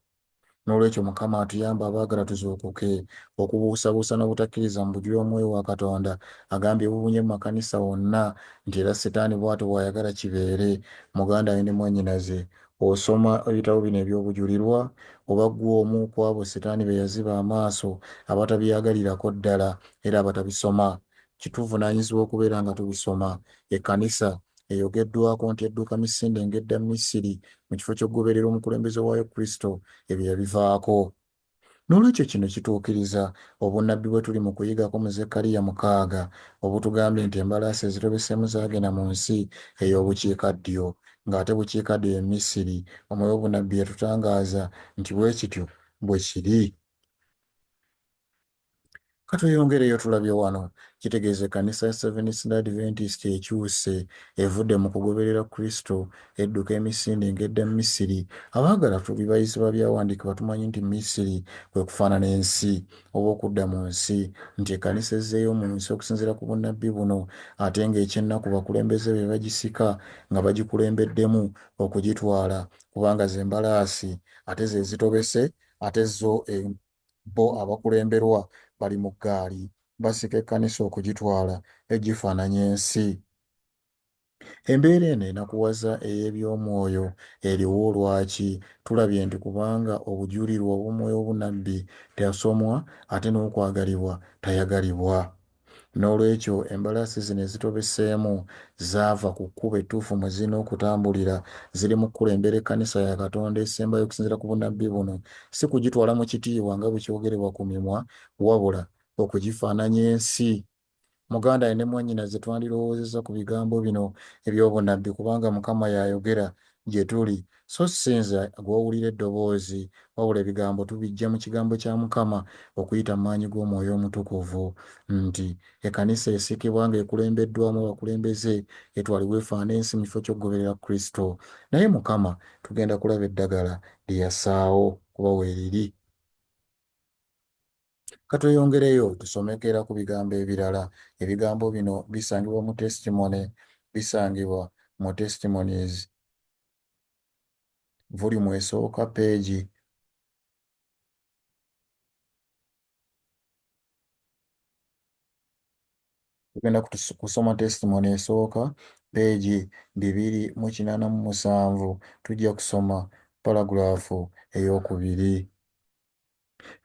N'olwekyo Mukama atuyamba abaagala tuzuukuke. Okubuusabuusa n'obutakkiriza mu bujulirwa bw'omwoyo wa Katonda agambye bubunye mu makanisa wonna nti era Sitaani bw'atyo bw'ayagala kibeere. Muganda we ne mwennyinaze osoma ebitabo bino eby'obujulirwa oba ggwe omu ku abo Sitaani be yaziba amaaso abatabyagalirako ddala era abatabisoma. Kituvunaanyizibwa okubeera nga tubisoma. Ekkanisa eyogeddwako nti edduka misinde ng'edda Misiri mu kifo ky'okugoberera omukulembeze waayo Kristo ebyo yabivaako. N'olwekyo kino kituukiriza obunnabbi bwe tuli mu kuyigako mu Zekkaliya 6 obutugambye nti embalaasi ezitobeseemu zaagenda mu nsi ey'obukiikaddyo ng'ate bukiikaddyo e Misiri. Omwoyo Obunabbi yatutangaaza nti bwe kityo bwe kiri. Katweyongereyo tulabye wano kitegeeza ekkanisa ya Seventh Day Adventist ekyuse evudde mu kugoberera Kristo edduka emisinde ng'edda Misiri. Abaagala tuli bayizibwa byawandiikibwa tumanyi nti Misiri kwe kufaanana ensi oba okudda mu nsi nti ekkanisa ezzeeyo mu nsi okusinziira ku bunnabbi buno ate ng'ekyennaku bakulembeze be bagisika nga bagikulembeddemu okugitwala kubanga ze mbalaasi ate ze zitobese ate zo bo abakulemberwa bali mu ggaali basika ekkanisa okugitwala egifaananya ensi. Embeera eno enakuwaza ey'ebyomwoyo eriwo lwaki? Tulabye nti kubanga obujulirwa obw'omwoyo obunabbi tasomwa ate n'okwagalibwa tayagalibwa. N'olwekyo embalaasi zino ezitobeseemu zaava ku kkubo ettuufu mwe zirina okutambulira ziri mu kukulembera ekkanisa ya Katonda esembayo okusinziira ku bunnabbi buno si kugitwala mu kitiibwa nga bwe kyogerebwa ku mimwa wabula okugifaananya ensi. Muganda ye ne mwennyinaze twandirowoozezza ku bigambo bino eby'obunnabbi kubanga Mukama y'ayogera gye tuli so si nze gw'owulira eddoboozi wabula ebigambo tubiggya mu kigambo kya Mukama okuyita mu maanyi g'Omwoyo Omutukuvu nti ekkanisa esiikibwa ng'ekulembeddwamu abakulembeze etwalibwe efaana ensi mu kifo ky'okugoberera Kristo. Naye Mukama tugenda kulaba eddagala lye yasaawo kuba weeriri. Katweyongereyo tusomekera ku bigambo ebirala. Ebigambo bino bisangibwa mu Testimonies volume esooka peegi Tugenda kusoma testimony esooka peegi 287 tujja kusoma paragulaafu eyokubiri.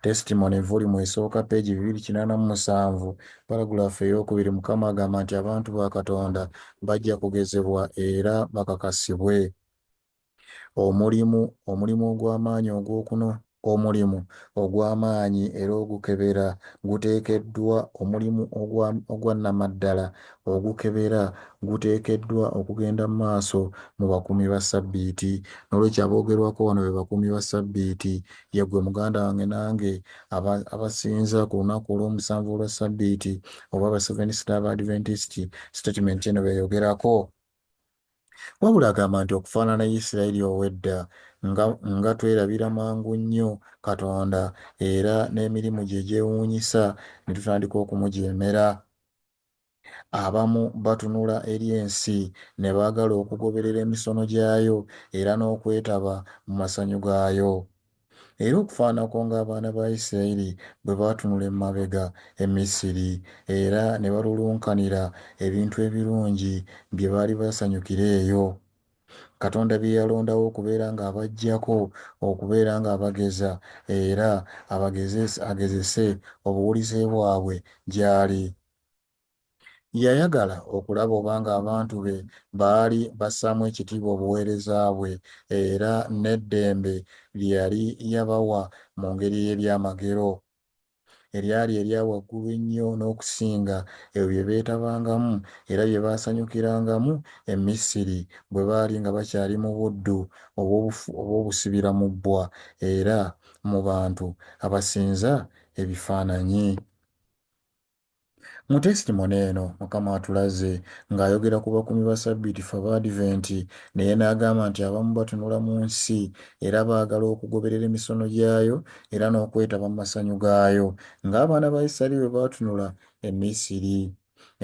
Testimony volume esooka peegi 287 paragulaafu eyokubiri. Mukama agamba nti abantu ba Katonda bajja kugezebwa era bakakasibwe. Omulimu ogw'amaanyi omulimu ogw'amaanyi era ogukebera guteekeddwa omulimu ogwannamaddala ogukebera guteekeddwa okugenda mu maaso mu bakuumi ba Ssabbiiti. N'olwekyo aboogerwako wano be bakuumi ba Ssabbiiti, yeggwe muganda wange nange abasinza ku lunaku olw'omusanvu olwa Ssabbiiti oba aba Seventh Day Adventist statement eno beeyogerako. Wabula agamba nti okufaanana Isirayiri ow'edda nga twerabira mangu nnyo Katonda era n'emirimu gye gyewuunyisa ne tutandika okumujeemera. Abamu batunula eri ensi ne baagala okugoberera emisono gyayo era n'okwetaba mu masanyu gaayo. Era okufaanako ng'abaana ba Isirayiri bwe baatunula emabega e Misiri era ne balulunkanira ebintu ebirungi bye baali basanyukira eyo. Katonda bye yalondawo okubeera ng'abaggyako okubeera ng'abageza era agezese obuwulize bwabwe gy'ali. Yayagala okulaba obanga abantu be baali bassaamu ekitiibwa obuweereza bwe era n'eddembe lye yali yabawa mu ngeri y'ebyamagero eryali erya waggulu ennyo n'okusinga ebyo bye beetabangamu era bye baasanyukirangamu e Misiri bwe baali nga bakyali mu buddu obw'obusibira mu bbwa era mu bantu abasinza ebifaananyi. Mu testimony eno Mukama atulaze ng'ayogera ku bakuumi ba Ssabbiiti ffe Abadiventi naye n'agamba nti abamu batunula mu nsi era baagala okugoberera emisono gyayo era n'okwetaba mu masanyu gaayo ng'abaana ba Isirayiri bwe baatunula e Misiri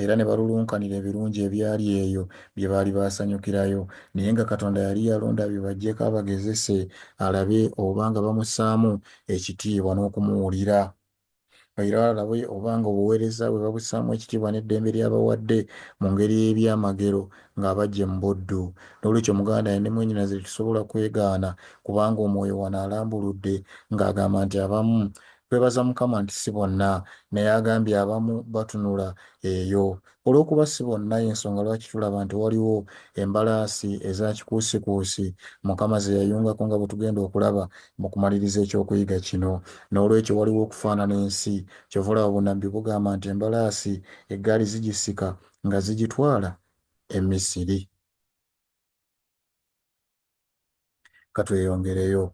era ne balulunkanira ebirungi ebyali eyo bye baali baasanyukirayo naye nga Katonda yali yalonda bye baggyeko abagezese alabe obanga bamussaamu ekitiibwa n'okumuwulira. Era alabe obanga obuweereza bwe babussaamu ekitiibwa n'eddembe ly'abawadde mu ngeri y'ebyamagero ng'abajje mu buddu. N'olwekyo muganda ne mwennyinaze tetusobola kwegaana kubanga omwoyo wano alambuludde ng'agamba nti abamu twebaza Mukama nti si bonna naye agambye abamu batunula eyo. Olw'okuba si bonna y'ensonga lwaki tulaba nti waliwo embalaasi eza kikuusikuusi Mukama ze yayungako nga bwe tugenda okulaba mu kumaliriza ekyokuyiga kino. N'olwekyo waliwo okufaanana ensi kyova olaba bunnabbi bugamba nti embalaasi eggaali zigisika nga zigitwala e Misiri. Katweyongereyo.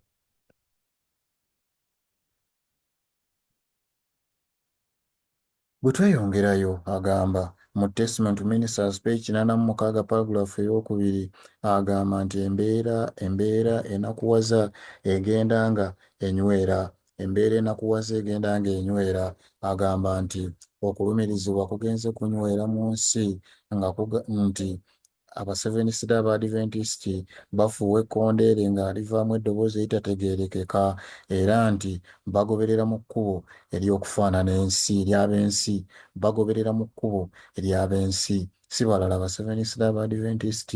Bwe tweyongerayo agamba mu Testament Ministers page 86 paragulaafu eyokubiri agamba nti embeera enakuwaza egenda nga enywera. Embeera enakuwaza egenda nga enywera. Agamba nti okulumirizibwa kugenze kunywera mu nsi nti aba Seventh Day Adventist bafuuwa ekkondeere nga livaamu eddoboozi eritategeerekeka era nti bagoberera mu kkubo ery'okufaanana ensi ery'ab'ensi bagoberera mu kkubo ery'ab'ensi si balala aba Seventh Day Adventist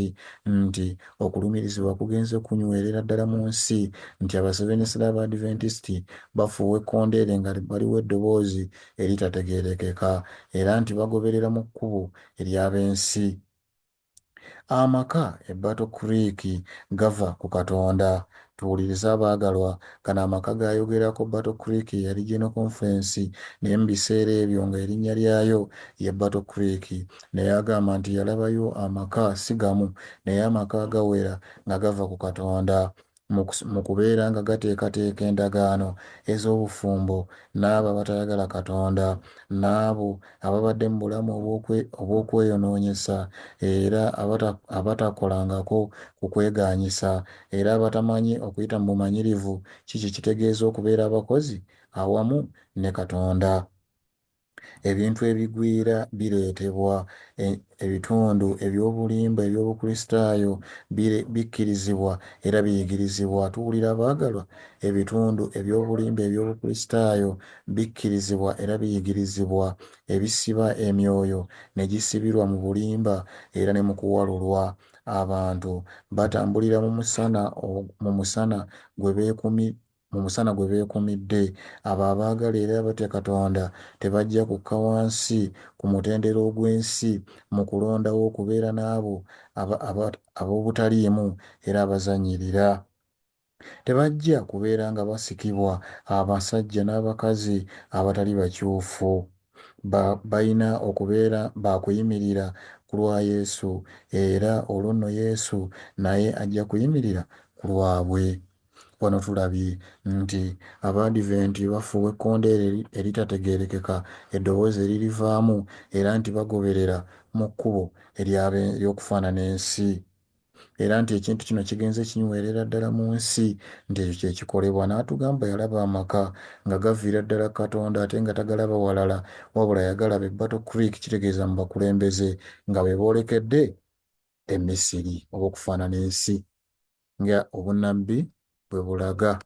nti okulumirizibwa kugenze kunywerera ddala mu nsi nti aba Seventh Day Adventist bafuuwa ekkondeere nga waliwo eddoboozi eritategeerekeka era nti bagoberera mu kkubo ery'ab'ensi. Amaka e Battle Creek gava ku Katonda. Tuwulirize abaagalwa, gano amaka gaayogerako Battle Creek yali General Conference naye mu biseera ebyo ng'erinnya lyayo ye Battle Creek naye agamba nti yalabayo amaka si gamu naye amaka agawera nga gava ku Katonda mu kubeera nga gateekateeka endagaano ez'obufumbo n'abo abatayagala Katonda n'abo ababadde mu bulamu obw'okweyonoonyesa era abatakolangako ku kwegaanyisa era abatamanyi okuyita mu bumanyirivu kiki kitegeeza okubeera abakozi awamu ne Katonda. ebintu ebigwira bireetebwa, ebitundu eby'obulimba eby'obukristaayo bikkirizibwa era biyigirizibwa. Tuwulira abaagalwa, ebitundu eby'obulimba eby'obukristaayo bikkirizibwa era biyigirizibwa, ebisiba emyoyo ne gisibirwa mu bulimba era ne mu kuwalulwa. Abantu batambulira mu musana gwe beekumidde. Abo abaagala era abatya Katonda tebajja kukka wansi ku mutendera ogw'ensi mu kulondawo okubeera n'abo ab'obutaliimu era abazannyirira. Tebajja kubeera nga basikibwa abasajja n'abakazi abatali bakyufu. Balina okubeera bakuyimirira ku lwa Yesu, era olwo nno Yesu naye ajja kuyimirira ku lwabwe. Wano tulabye nti Abadiventi bafuuwa ekkondeere eritategeerekeka, eddoboozi eririvaamu, era nti bagoberera mu kkubo ery'okufaanana ensi, era nti ekintu kino kigenze kinywerera ddala mu nsi, nti ekyo kye kikolebwa. N'atugamba yalaba amaka nga gaviira ddala Katonda ate nga tagalaba walala, wabula yagalaba e Battle Creek, kitegeeza mu bakulembeze nga be boolekedde e Misiri oba okufaanana ensi nga obunnabbi bwe bulaga.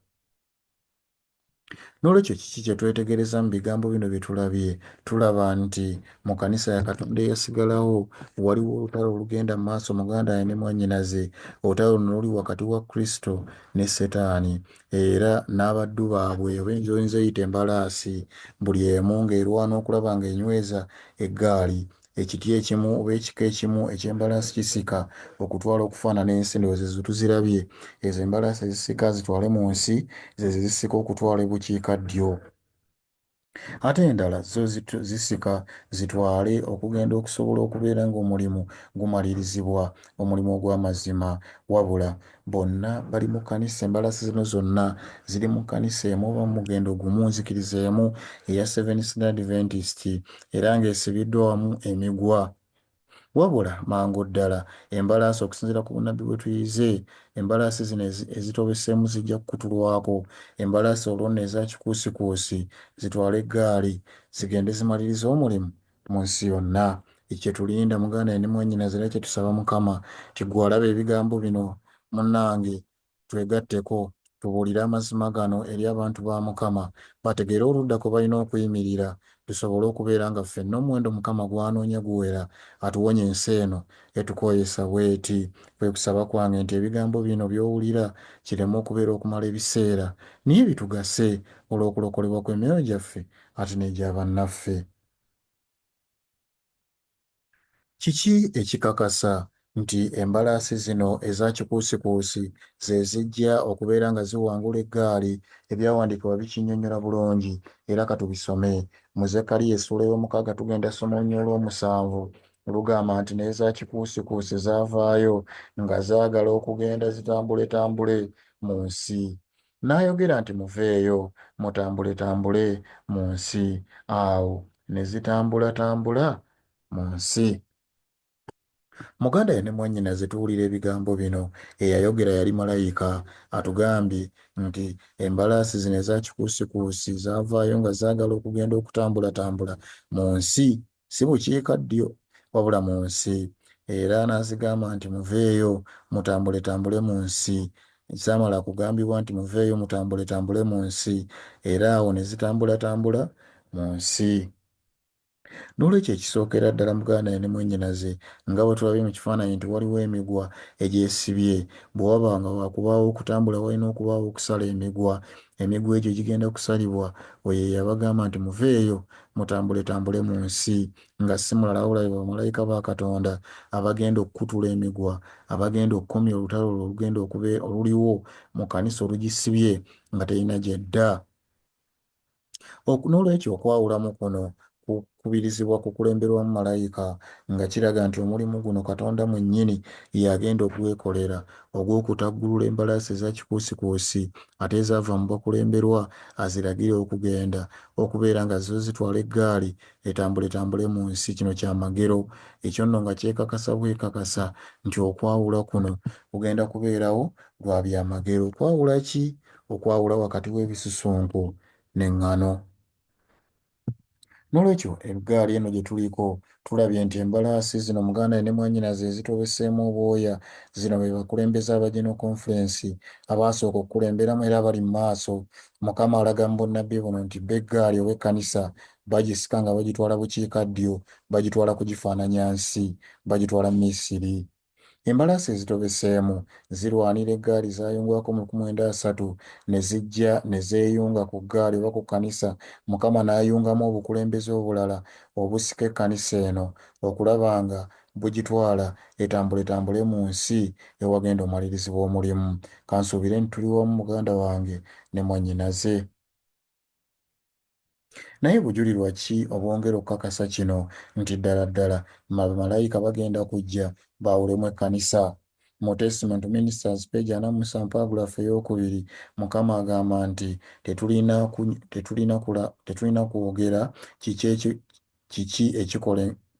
N'olwekyo kiki kye twetegereza mu bigambo bino bye tulabye? Tulaba nti mu kkanisa ya Katonda eyasigalawo waliwo olutalo olugenda mu maaso muganda we ne mwannyinaze. Olutalo luno luli wakati wa Kristo ne Setaani era n'abaddu baabwe oyinza oyita embalaasi, buli emu ng'erwana okulaba ng'enyweza eggaali. Ekiti ekimu oba ekika ekimu eky'embalaasi kisika okutwala okufaanana ensi. Ndowooza ezo tuzirabye, ezo embalaasi ezisika zitwale mu nsi, ze zisika okutwala ebukiikaddyo. Ate endala zo zisika zitwale okugenda okusobola okubeera ng'omulimu gumalirizibwa, omulimu ogw'amazima. Wabula bonna bali mu kkanisa, embalaasi zino zonna ziri mu kkanisa emu oba mu mugendo gumu, nzikiriza emu eya Seventh Day Adventist, era ng'esibiddwa wamu emigwa. Wabula mangu ddala embalaasi, okusinziira ku bunnabbi bwe tuyize, embalaasi zino ezitobeseemu zijja kukutulwako. Embalaasi olwo nno eza kikuusikuusi zitwale eggaali zigende zimalirize omulimu mu nsi yonna. Ekyo tulinda muganda ne mwannyinaze era kye tusaba Mukama ti gwe alaba ebigambo bino munnange twegatteko, tubuulire amazima gano eri abantu ba Mukama bategeere oludda kwe balina okuyimirira, tusobole okubeera nga ffenna omuwendo Mukama gwanoonya guwera, atuwonye ensi eno etukooyesa bweti. Kwe kusaba kwange nti ebigambo bino by'owulira kireme okubeera okumala ebiseera, naye bitugase olw'okulokolebwa kw'emyoyo gyaffe ate n'egya bannaffe. Kiki ekikakasa nti embalaasi zino eza kikuusikuusi ze zijja okubeera nga ziwangula eggaali? Ebyawandiikibwa bikinnyonnyola bulungi era katubisome. Mu Zekkaliya essuula y'omukaaga tugenda soma olunya olw'omusanvu, lugamba nti naye za kikuusikuusi zaavaayo nga zaagala okugenda zitambuletambule mu nsi. N'ayogera nti muveeyo mutambuletambule mu nsi. Awo ne zitambulatambula mu nsi. Muganda ye ne mwannyinaze tuwulira ebigambo bino, eyayogera yali malayika atugambye nti embalaasi zino eza kikuusikuusi zaavaayo nga zaagala okugenda okutambulatambula mu nsi, si bukiikaddyo wabula mu nsi. Era n'azigamba nti muveeyo mutambuletambule mu nsi. Zaamala kugambibwa nti muveeyo mutambuletambule mu nsi, era awo ne zitambulatambula mu nsi. N'olwekyo ekisookera ddala muganda ne mwannyinaze, nga bwe tulabye mu kifaananyi nti waliwo emigwa egyesibye. Bwe waba nga wakubaawo okutambula walina okubaawo okusala emigwa. Emigwa egyo gigenda kusalibwa, oyo yabagamba nti muveeyo mutambuletambule mu nsi, nga si mulala wabula be bamalayika ba Katonda abagenda okukutula emigwa, abagenda okukomya olutalo olugenda okubeera oluliwo mu kkanisa olugisibye nga terina gy'edda. N'olwekyo okwawulamu kuno kukubirizibwa kukulemberwamu malayika, nga kiraga nti omulimu guno Katonda mwennyini y'agenda okwekolera, ogw'okutaggulula embalaasi eza kikuusikuusi ate ezaava mu bakulemberwa aziragire okugenda okubeera nga zo zitwala eggaali etambuletambule mu nsi. Kino kyamagero, ekyo nno nga kyekakasa bwekakasa nti okwawula kuno kugenda kubeerawo lwa byamagero. Okwawula ki? Okwawula wakati w'ebisusunku n'eŋŋano. N'olwekyo eggaali eno gye tuliko tulabye nti embalaasi zino Muganda ne mwannyinaze ezitobeseemu obwoya zino be bakulembeze aba General Conference abaasooka okukulemberamu era abali mu maaso. Mukama alaga mu bunnabbi buno nti bo eggaali oba ekkanisa bagisika nga bagitwala bukiikaddyo, bagitwala kugifaananya nsi, bagitwala Misiri. Embalaasi ezitobeseemu zirwanira eggaali zaayungwako mu 1903 ne zijja ne zeeyunga ku ggaali oba ku kkanisa. Mukama n'ayungamu obukulembeze obulala obusika ekkanisa eno okulaba nga bugitwala etambule mu nsi ewagenda omumalirizi w'omulimu. Kansuubire nti tuli wamu muganda wange ne mwannyinaze. Naye bujulirwa ki obwongera okukakasa kino nti ddala ddala bamalayika bagenda kujja baawulemu ekkanisa? Mu Testament Ministers page 47 paragraph eyokubiri Mukama agamba nti tetulina kwogera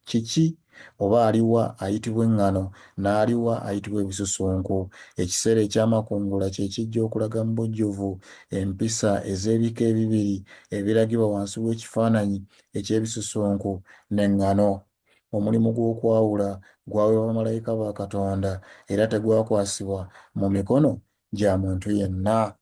kiki oba aliwa ayitibwa eŋŋano n'aliwa ayitibwa ebisusunku. Ekiseera eky'amakungula kye kijja okulaga mu bujjuvu empisa ez'ebika ebibiri ebiragibwa wansi w'ekifaananyi eky'ebisusunku n'eŋŋano. Omulimu gw'okwawula gwaweebwa bamalayika ba Katonda era tegwakwasibwa mu mikono gya muntu yenna.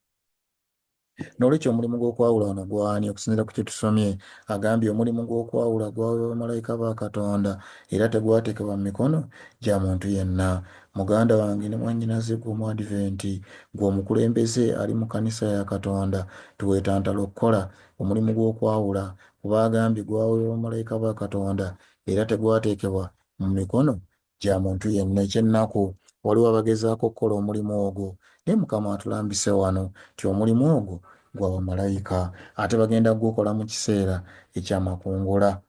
N'olwekyo omulimu gw'okwawula wano gw'ani? Okusinziira ku kye tusomye agambye omulimu gw'okwawula gwaweebwa bamalayika ba Katonda era tegwateekebwa mu mikono gya muntu yenna. Muganda wange ne mwannyinaze gwe Omuadventi, gwe omukulembeze ali mu kkanisa ya Katonda, tuweetantala okukola omulimu gw'okwawula kuba agambye gwaweebwa bamalayika ba Katonda era tegwateekebwa mu mikono gya muntu yenna. Ekyennaku waliwo abagezaako okukola omulimu ogwo naye Mukama atulambise wano nti omulimu ogwo gwa bamalayika ate bagenda gukola mu kiseera eky'amakungula.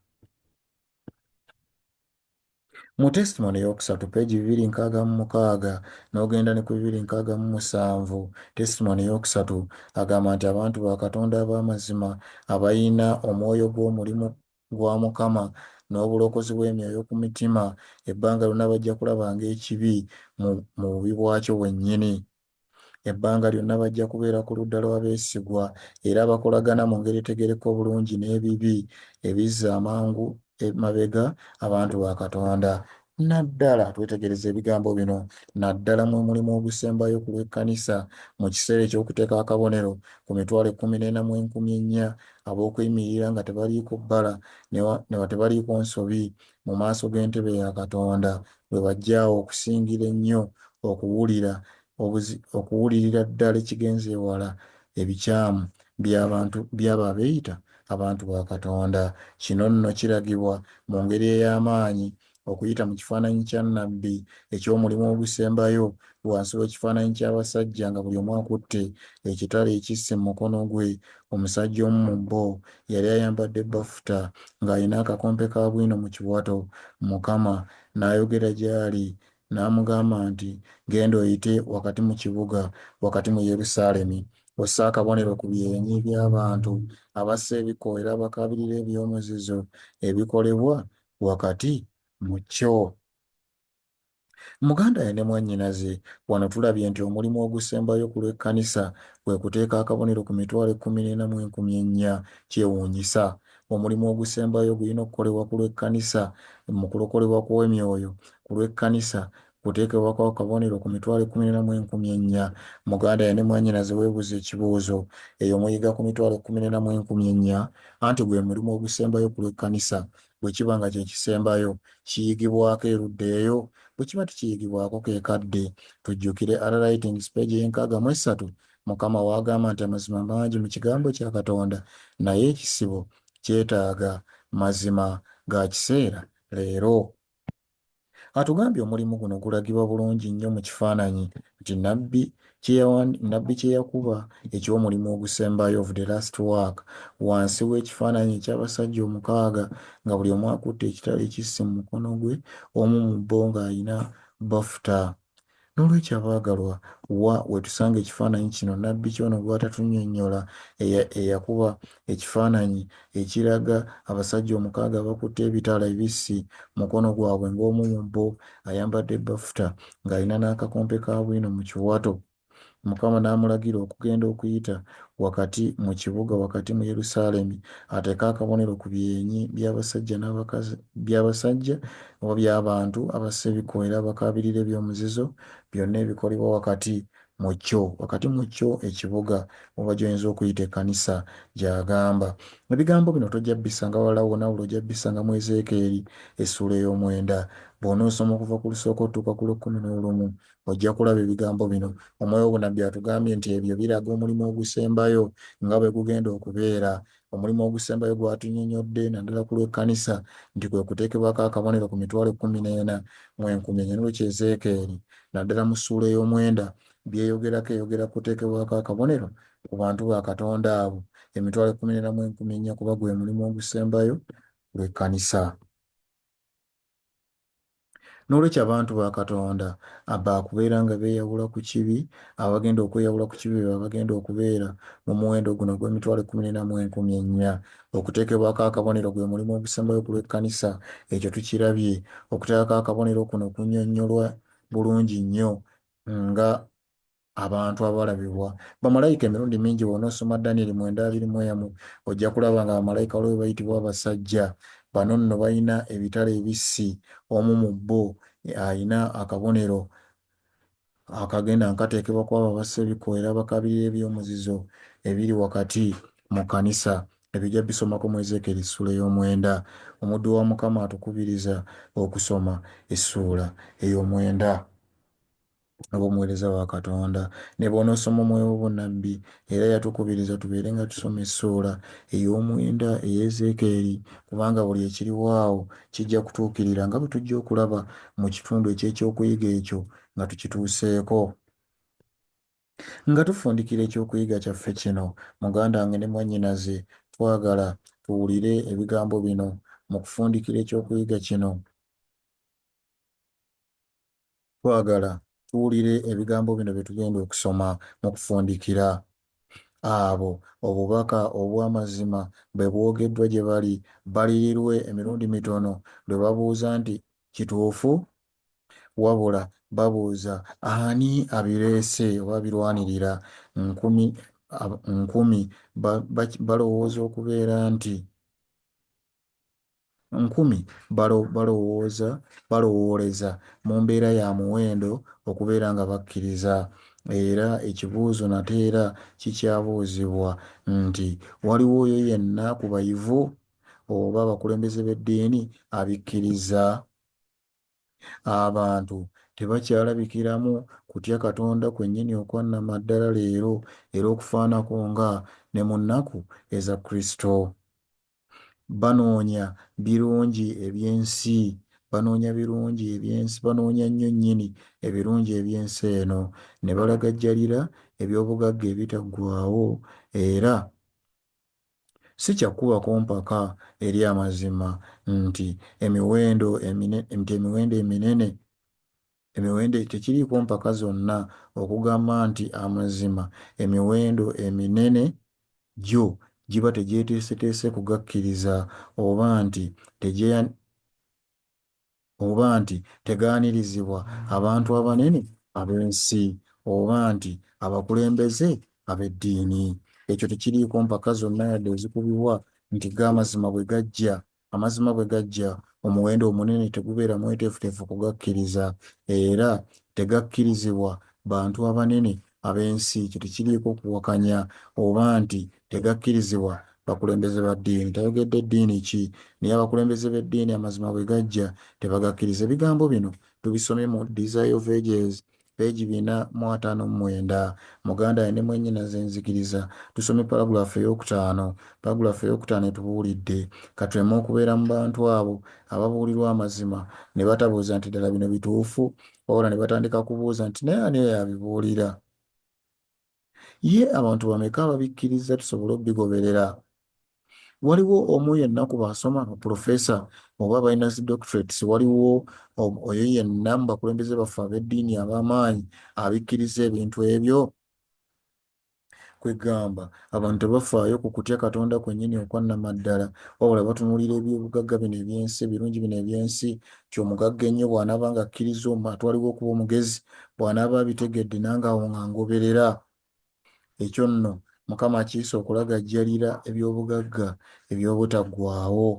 Mu testimony eyokusatu page 266 n'ogenda ne ku 267 testimony eyokusatu agamba nti abantu ba Katonda ab'amazima abayina omwoyo gw'omulimu gwa Mukama n'obulokozi bw'emyoyo ku mitima ebbanga lyonna bajja kulaba ng'ekibi mu bubi bwakyo bwennyini. Ebbanga lyonna bajja kubeera ku ludda lw'abeesigwa era bakolagana mu ngeri etegereka obulungi n'ebibi ebizza amangu emabega abantu ba Katonda. Naddala twetegereza ebigambo bino, naddala mu mulimu ogusembayo ku lw'ekkanisa mu kiseera eky'okuteeka akabonero ku mitwalo 14,400 ab'okuyimirira nga tebaliiko bbala ne tebaliiko nsobi mu maaso g'entebe ya Katonda bwe bajjaawo okusingira ennyo okuwulirira ddala ekigenze ewala ebikyamu by'abo abeeyita abantu ba Katonda. Kino nno kiragibwa mu ngeri ey'amaanyi okuyita mu kifaananyi kya nnabbi eky'omulimu ogusembayo wansi w'ekifaananyi ky'abasajja nga buli omu akutte ekitala ekisse mu mukono gwe. Omusajja omu mu bo yali ayambadde bafuta ng'alina akakompe ka bwino mu kiwato. Mukama n'ayogera gy'ali n'amugamba nti genda oyite wakati mu kibuga, wakati mu Yerusaalemi, osse akabonero ku byenyi by'abantu abassa ebikkowe era abakaabirira eby'omuzizo ebikolebwa wakati mu kyo. Muganda ye ne mwannyinaze wano tulabye nti omulimu ogusembayo ku lw'ekkanisa kwe kuteeka akabonero ku mitwalo 14,400 kyewuunyisa. Omulimu ogusembayo gulina okukolebwa ku lw'ekkanisa mu kulokolebwa kw'emyoyo ku lw'ekkanisa kuteekebwako akabonero ku mitwalo 14,400. Muganda ye ne mwannyinaze weebuuza ekibuuzo eyo muyiga ku mitwalo 14,400 anti gwe mulimu ogusembayo ku lw'ekkanisa bwe kiba nga kye kisembayo kiyigibwako erudda eyo? Bwe kiba tekiyigibwako keekadde. Tujjukire other writings page 63 Mukama w'agamba nti amazima mangi mu kigambo kya Katonda naye ekisibo kyetaaga mazima ga kiseera leero. Atugambye omulimu guno gulagibwa bulungi nnyo mu kifaananyi nti nnabbi kye yakuba eky'omulimu ogusembayo of the last work wansi w'ekifaananyi eky'abasajja 6 nga buli omu akutte ekitala ekisse mu mukono gwe, omu mu bo ng'alina bafuta. N'olwekyo abaagalwa wa we tusanga ekifaananyi kino nnabbi kyono gw'atatunyonnyola eyakuba ekifaananyi ekiraga abasajja 6 abakutte ebitala ebissi mukono gwabwe ng'omu mu bo ayambadde bafuta ng'alina n'akakompe ka bwino mu kiwato. Mukama n'amulagira okugenda okuyita wakati mu kibuga, wakati mu Yerusaalemi, ateeke akabonero ku byenyi by'abasajja n'abakazi, by'abasajja oba by'abantu abassa ebikkowe era abakaabirira eby'omuzizo, byonna ebikolebwa wakati mu kyo, wakati mu kyo ekibuga oba gy'oyinza okuyita ekkanisa gy'agamba. Ebigambo bino tojja bisanga wala wonna, wala ojja bisanga mu Ezeekyeri essuula ey'omwenda. Bw'onoosoma okuva ku lusooka otuuka ku lw'ekkumin'olumu ojja kulaba ebigambo bino. Omwoyo w'obunnabbi atugambye nti ebyo biraga omulimu ogusembayo nga bwe gugenda okubeera. Omulimu ogusembayo gw'atunnyonnyodde naddala ku lw'ekkanisa nti kwe kuteekebwako akabonero ku mitwalo 14 mu enkumi ennya. N'olwekyo Ezeekyeri naddala mu ssuula ey'omwenda byeyogerako, eyogera kuteekebwako akabonero ku bantu ba Katonda abo emitwalo 14 mu enkumi ennya, kuba gwe mulimu ogusembayo ku lw'ekkanisa. N'olwekyo abantu ba Katonda abaakubeera nga beeyawula ku kibi, abagenda okweyawula ku kibi abagenda okubeera mu muwendo guno gw'emitwalo 14 mu enkumi ennya. Okuteekebwako akabonero gwe mulimu ogusembayo ku lw'ekkanisa, ekyo tukirabye. Okuteekako akabonero kuno kunnyonnyolwa bulungi nnyo nga abantu abalabibwa bamalayika emirundi mingi. Bw'onoosoma Danyeri 9:21 ojja kulaba nga bamalayika olwo bayitibwa abasajja. Bano nno balina ebitala ebissi, omu mu bo alina akabonero akagenda nkateekebwa ku abo abassa ebikkowe era abakaabirira eby'omuzizo ebiri wakati mu kkanisa. Ebijja bisomako mu Ezeekyeri essuula ey'omwenda. Omuddu wa Mukama atukubiriza okusoma essuula ey'omwenda ng'omuweereza wa Katonda. Ne bw'onoosoma omwoyo w'obunnabbi era yatukubiriza tubeere nga tusoma essuula ey'omwenda ey'Ezeekyeri, kubanga buli ekiriwaawo kijja kutuukirira nga bwe tujja okulaba mu kitundu eky'ekyokuyiga ekyo nga tukituuseeko. Nga tufundikira ekyokuyiga kyaffe kino, muganda wange ne mwannyinaze, twagala tuwulire ebigambo bino mu kufundikira ekyokuyiga kino. Twagala tuwulire ebigambo bino bye tugenda okusoma mu kufundikira. Abo obubaka obw'amazima bwe bwogeddwa gye bali, balirirwe emirundi mitono lwe babuuza nti kituufu? Wabula babuuza ani abireese oba abirwanirira? Nkumi balowooza okubeera nti balowooleza mu mbeera ya muwendo okubeera nga bakkiriza. Era ekibuuzo nate era kikyabuuzibwa nti waliwo oyo yenna ku bayivu oba abakulembeze b'eddiini abikkiriza? Abantu tebakyalabikiramu kutya Katonda kwennyini okwannamaddala leero, era okufaanako nga ne mu nnaku eza Kristo. Banoonya birungi eby'ensi, banoonya nnyo nnyini ebirungi eby'ensi eno, ne balagajjalira eby'obugagga ebitaggwaawo, era si kyakubako mpaka eri amazima nti emiwendo tekiriiko mpaka zonna okugamba nti amazima emiwendo eminene gyo giba tegyeteeseteese kugakkiriza, oba nti tegaanirizibwa abantu abanene ab'ensi, oba nti abakulembeze ab'eddiini. Ekyo tekiriiko mpaka zonna yadde ezikubibwa nti amazima bwe gajja omuwendo omunene tegubeera mweteefuteefu kugakkiriza, era tegakkirizibwa bantu abanene ab'ensi. Ekyo tekiriiko kuwakanya, oba nti tegakkirizibwa bakulembeze ba ddiini. Tayogedde ddiini ki, naye abakulembeze b'eddiini amazima bwe gajja tebagakkiriza. Ebigambo bino tubisomye mu Desire of Ages peegi 459. Muganda ne mwennyinaze nzikiriza tusome paragulaafu ey'okutaano. Paragulaafu ey'okutaano etubuulidde katuleme okubeera mu bantu abo ababuulirwa amazima ne batabuuza nti ddala bino bituufu, wabula ne batandika kubuuza nti naye ani eyo abibuulira? Ye abantu bameka ababikkiriza tusobole obigoberera? Waliwo omu yenna ku basoma abaprofesa oba balina zi doctorates, waliwo oyo yenna mu bakulembeze baffe ab'eddiini ab'amaanyi abikkiriza ebintu ebyo? kwegamba abantu tebafaayo ku kutya Katonda kwennyini okwannamaddala, wabula batunuulira ebyobugagga bino ebyensi, ebirungi bino ebyensi, ky'omugagga ennyo bw'anaaba nga akkiriza atwalibwa okuba omugezi, bw'anaaba abitegedde nange awo nga ngoberera. Ekyo nno Mukama akiisa okulagajjalira ebyobugagga eby'obutaggwaawo.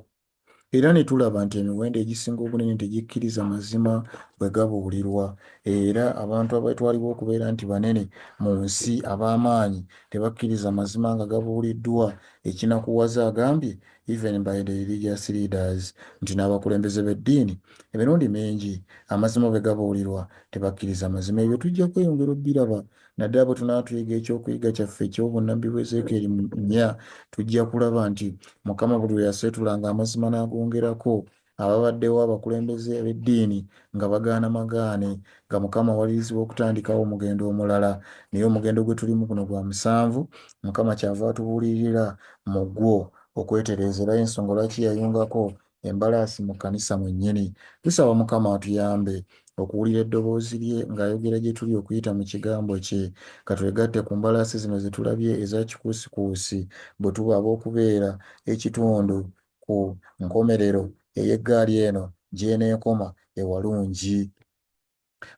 Era ne tulaba nti emiwendo egisinga obunene tegikkiriza mazima bwe gabuulirwa, era abantu abatwalibwa okubeera nti banene mu nsi ab'amaanyi tebakkiriza mazima nga gabuuliddwa. Ekinakuwaza agambye even by the religious leaders, nti n'abakulembeze b'eddiini emirundi mingi amazima bwe gabuulirwa tebakkiriza mazima. Ebyo tujja kweyongera obbiraba naddala bwe tunaatuyiga ekyokuyiga kyaffe eky'obunnabbi bwa Ezeekyeri 4, tujja kulaba nti Mukama buli lwe yaseetulanga amazima n'agongerako, ababaddewo abakulembeze b'eddiini nga bagaana magaane, nga Mukama awalirizibwa okutandikawo omugendo omulala. Naye omugendo gwe tulimu guno gwa 7, Mukama kyava atubuulirira mu gwo okwetereeza. Era ensonga lwaki yayungako embalaasi mu kkanisa mwennyini. Tusaba Mukama atuyambe okuwulira eddoboozi lye ng'ayogera gye tuli okuyita mu kigambo kye. Katwegatte ku mbalaasi zino ze tulabye eza kikuusikuusi bwe tuba ab'okubeera ekitundu ku nkomerero ey'eggaali eno gy'eneekoma ewalungi.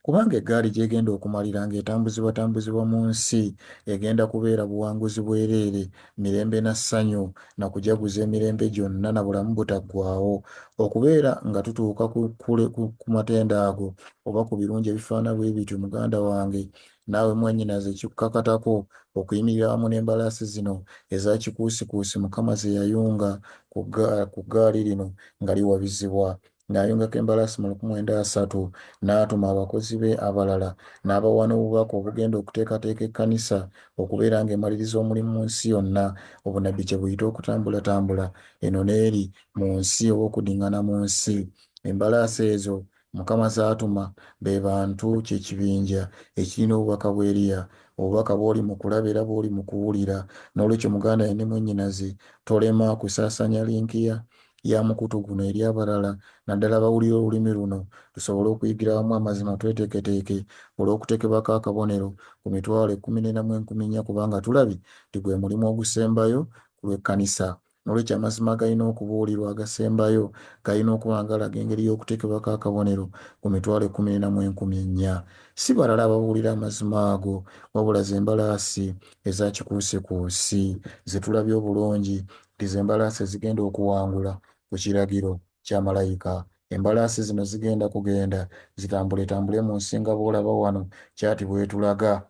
Kubanga eggaali gy'egenda okumalira ng'etambuzibwatambuzibwa mu nsi egenda kubeera buwanguzi bwereere, mirembe na ssanyu na kujaguza emirembe gyonna na bulamu butaggwaawo. Okubeera nga tutuuka ku matenda ago oba ku birungi ebifaana bwe bityo, muganda wange naawe mwennyinaze kikkakatako okuyimirira wamu n'embalaasi zino eza kikuusikuusi Mukama ze yayunga ku ggaali lino nga liwabizibwa. N'ayungako embalaasi mu 1903, n'atuma abakozi be abalala n'abawa n'obubaka obugenda okuteekateeka ekkanisa okubeera ng'emaliriza omulimu mu nsi yonna, obunnabbi kye buyita okutambulatambula eno n'eri mu nsi oba okudiŋŋana mu nsi. Embalaasi ezo Mukama z'atuma be bantu kye kibinja ekirina obubaka bwa Eriya, obubaka bw'oli mu kulaba era bw'oli mu kuwulira. N'olwekyo muganda yange ne mwennyinaze tolema kusaasaanya linki ya mukutu guno eri abalala, naddala bawulira olulimi luno, tusobole okuyigira wamu amazima, tweteeketeeke olw'okuteekebwako akabonero ku mitwalo 14,400, kubanga tulabye nti gwe mulimu ogusembayo ku lw'ekkanisa. N'olwekyo amazima galina okubuulirwa agasembayo galina okuba nga galaga engeri y'okuteekebwako akabonero ku mitwalo 14,400. Si balala ababuulira amazima ago, wabula ze mbalaasi eza kikuusikuusi ze tulabye obulungi nti ze mbalaasi ezigenda okuwangula ku kiragiro kya malayika. Embalaasi zino zigenda kugenda zitambuletambule mu nsi nga bw'olaba wano kyati bw'etulaga.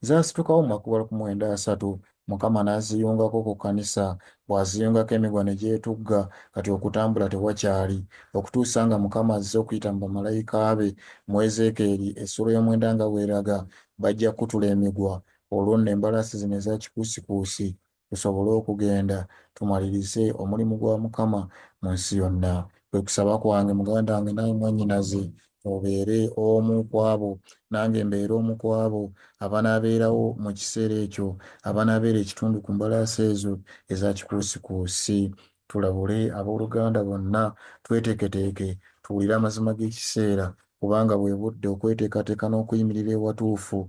Zaasitukawo mu makubo 1903, Mukama n'aziyungako ku kkanisa. Bw'aziyungako emigwa ne gyetugga, kati okutambula tewakyali, okutuusa nga Mukama azze okuyita mu bamalayika be mu Ezeekyeri essula y'omwenda nga bw'eraga, bajja kutula emigwa. Olwo nno embalaasi zino eza kikuusikuusi tusobole okugenda tumalirize omulimu gwa Mukama mu nsi yonna. Kwe kusaba kwange muganda wange nawe mwennyinaze obeere omu ku abo, nange mbeere omu ku abo abanaabeerawo mu kiseera ekyo, abanaabeera ekitundu ku mbalaasi ezo eza kikuusikuusi. Tulabule abooluganda bonna tweteeketeeke tuwulire amazima g'ekiseera, kubanga bwe budde okweteekateeka n'okuyimirira ewatuufu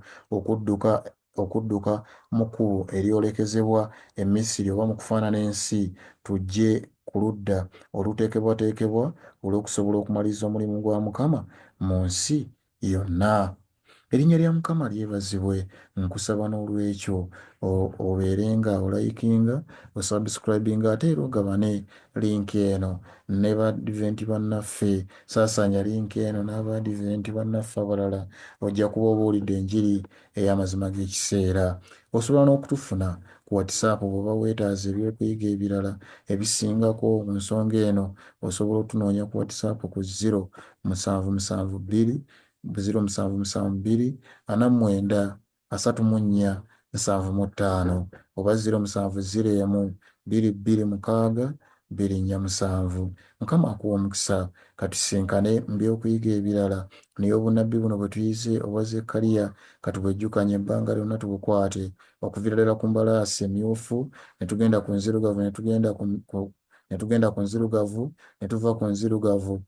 okudduka mu kkubo eryolekezebwa e Misiri oba mu kufaanana ensi, tujje ku ludda oluteekebwateekebwa olw'okusobola okumaliriza omulimu gwa Mukama mu nsi yonna. Erinnya lya Mukama lyebazibwe. Nkusaba n'olwekyo obeere nga olayikinga, osubscribinga ate era ogabane linki eno ne baadiventi bannaffe. Saasaanya linki eno n'abaadiventi bannaffe abalala, ojja kuba obuulidde enjiri ey'amazima g'ekiseera. Osobola n'okutufuna ku WhatsApp bw'oba weetaaza ebyokuyiga ebirala ebisingako mu nsonga eno. Osobola otunoonya ku WhatsApp ku 0772 0772 oba 0701226247. Mukama akuwa omukisa. Katusinkane mu by'okuyiga ebirala, naye obunnabbi buno bwe tuyize obwa Zekkaliya katubwejjukanye ebbanga lyonna tubukwate, okuviira ddala ku mbalaasi emyufu ne tugenda ku nzirugavu, ne tuva ku nzirugavu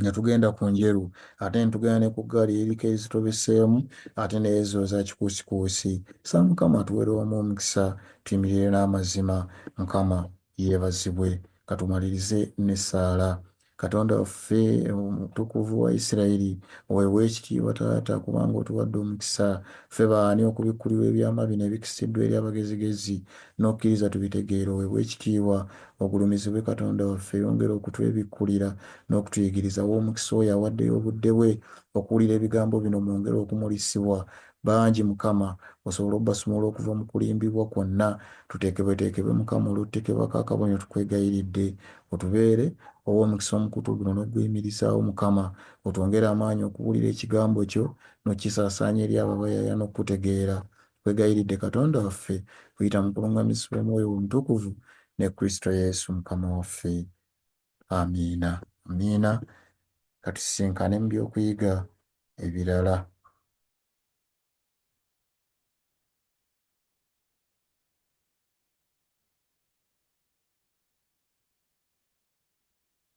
nga tugenda ku njeru ate netugenda ne ku ggaali eriko ezitobeseemu ate nezo eza kikuusikuusi. Sa Mukama atuweerwamu omukisa, tuyimirire n'amazima. Mukama yeebazibwe. Katumalirize n'essaala. Katonda waffe omutukuvu wa Isirayiri, oweebwe ekitiibwa Taata, kubanga otuwadde omukisa ffe baani okubikkulirwa ebyama bino ebikisiddwa eri abagezigezi n'okkiriza tubitegeere. Oweebwe ekitiibwa, ogulumizibwe Katonda waffe, yongera okutwebikkulira n'okutuyigiriza. Omukisa oyo awaddeyo obudde bwe okuwulira ebigambo bino, mwongere okumulisibwa bangi Mukama, osobola obbasumula okuva mu kulimbibwa kwonna. Tuteekebweteekebwe Mukama olw'otuteekebwako akabonero, tukwegayiridde otubeere ow'omukisa omukutu guno n'oguyimirizaawo Mukama. Otwongere amaanyi okuwulira ekigambo kyo n'okukisaasaanya eri ababayaya n'okutegeera. Twegayiridde Katonda waffe, kuyita mu kulungamizibwa Omwoyo Omutukuvu ne Kristo Yesu Mukama waffe. Amiina. Amiina. Katusisinkane mu by'okuyiga ebirala.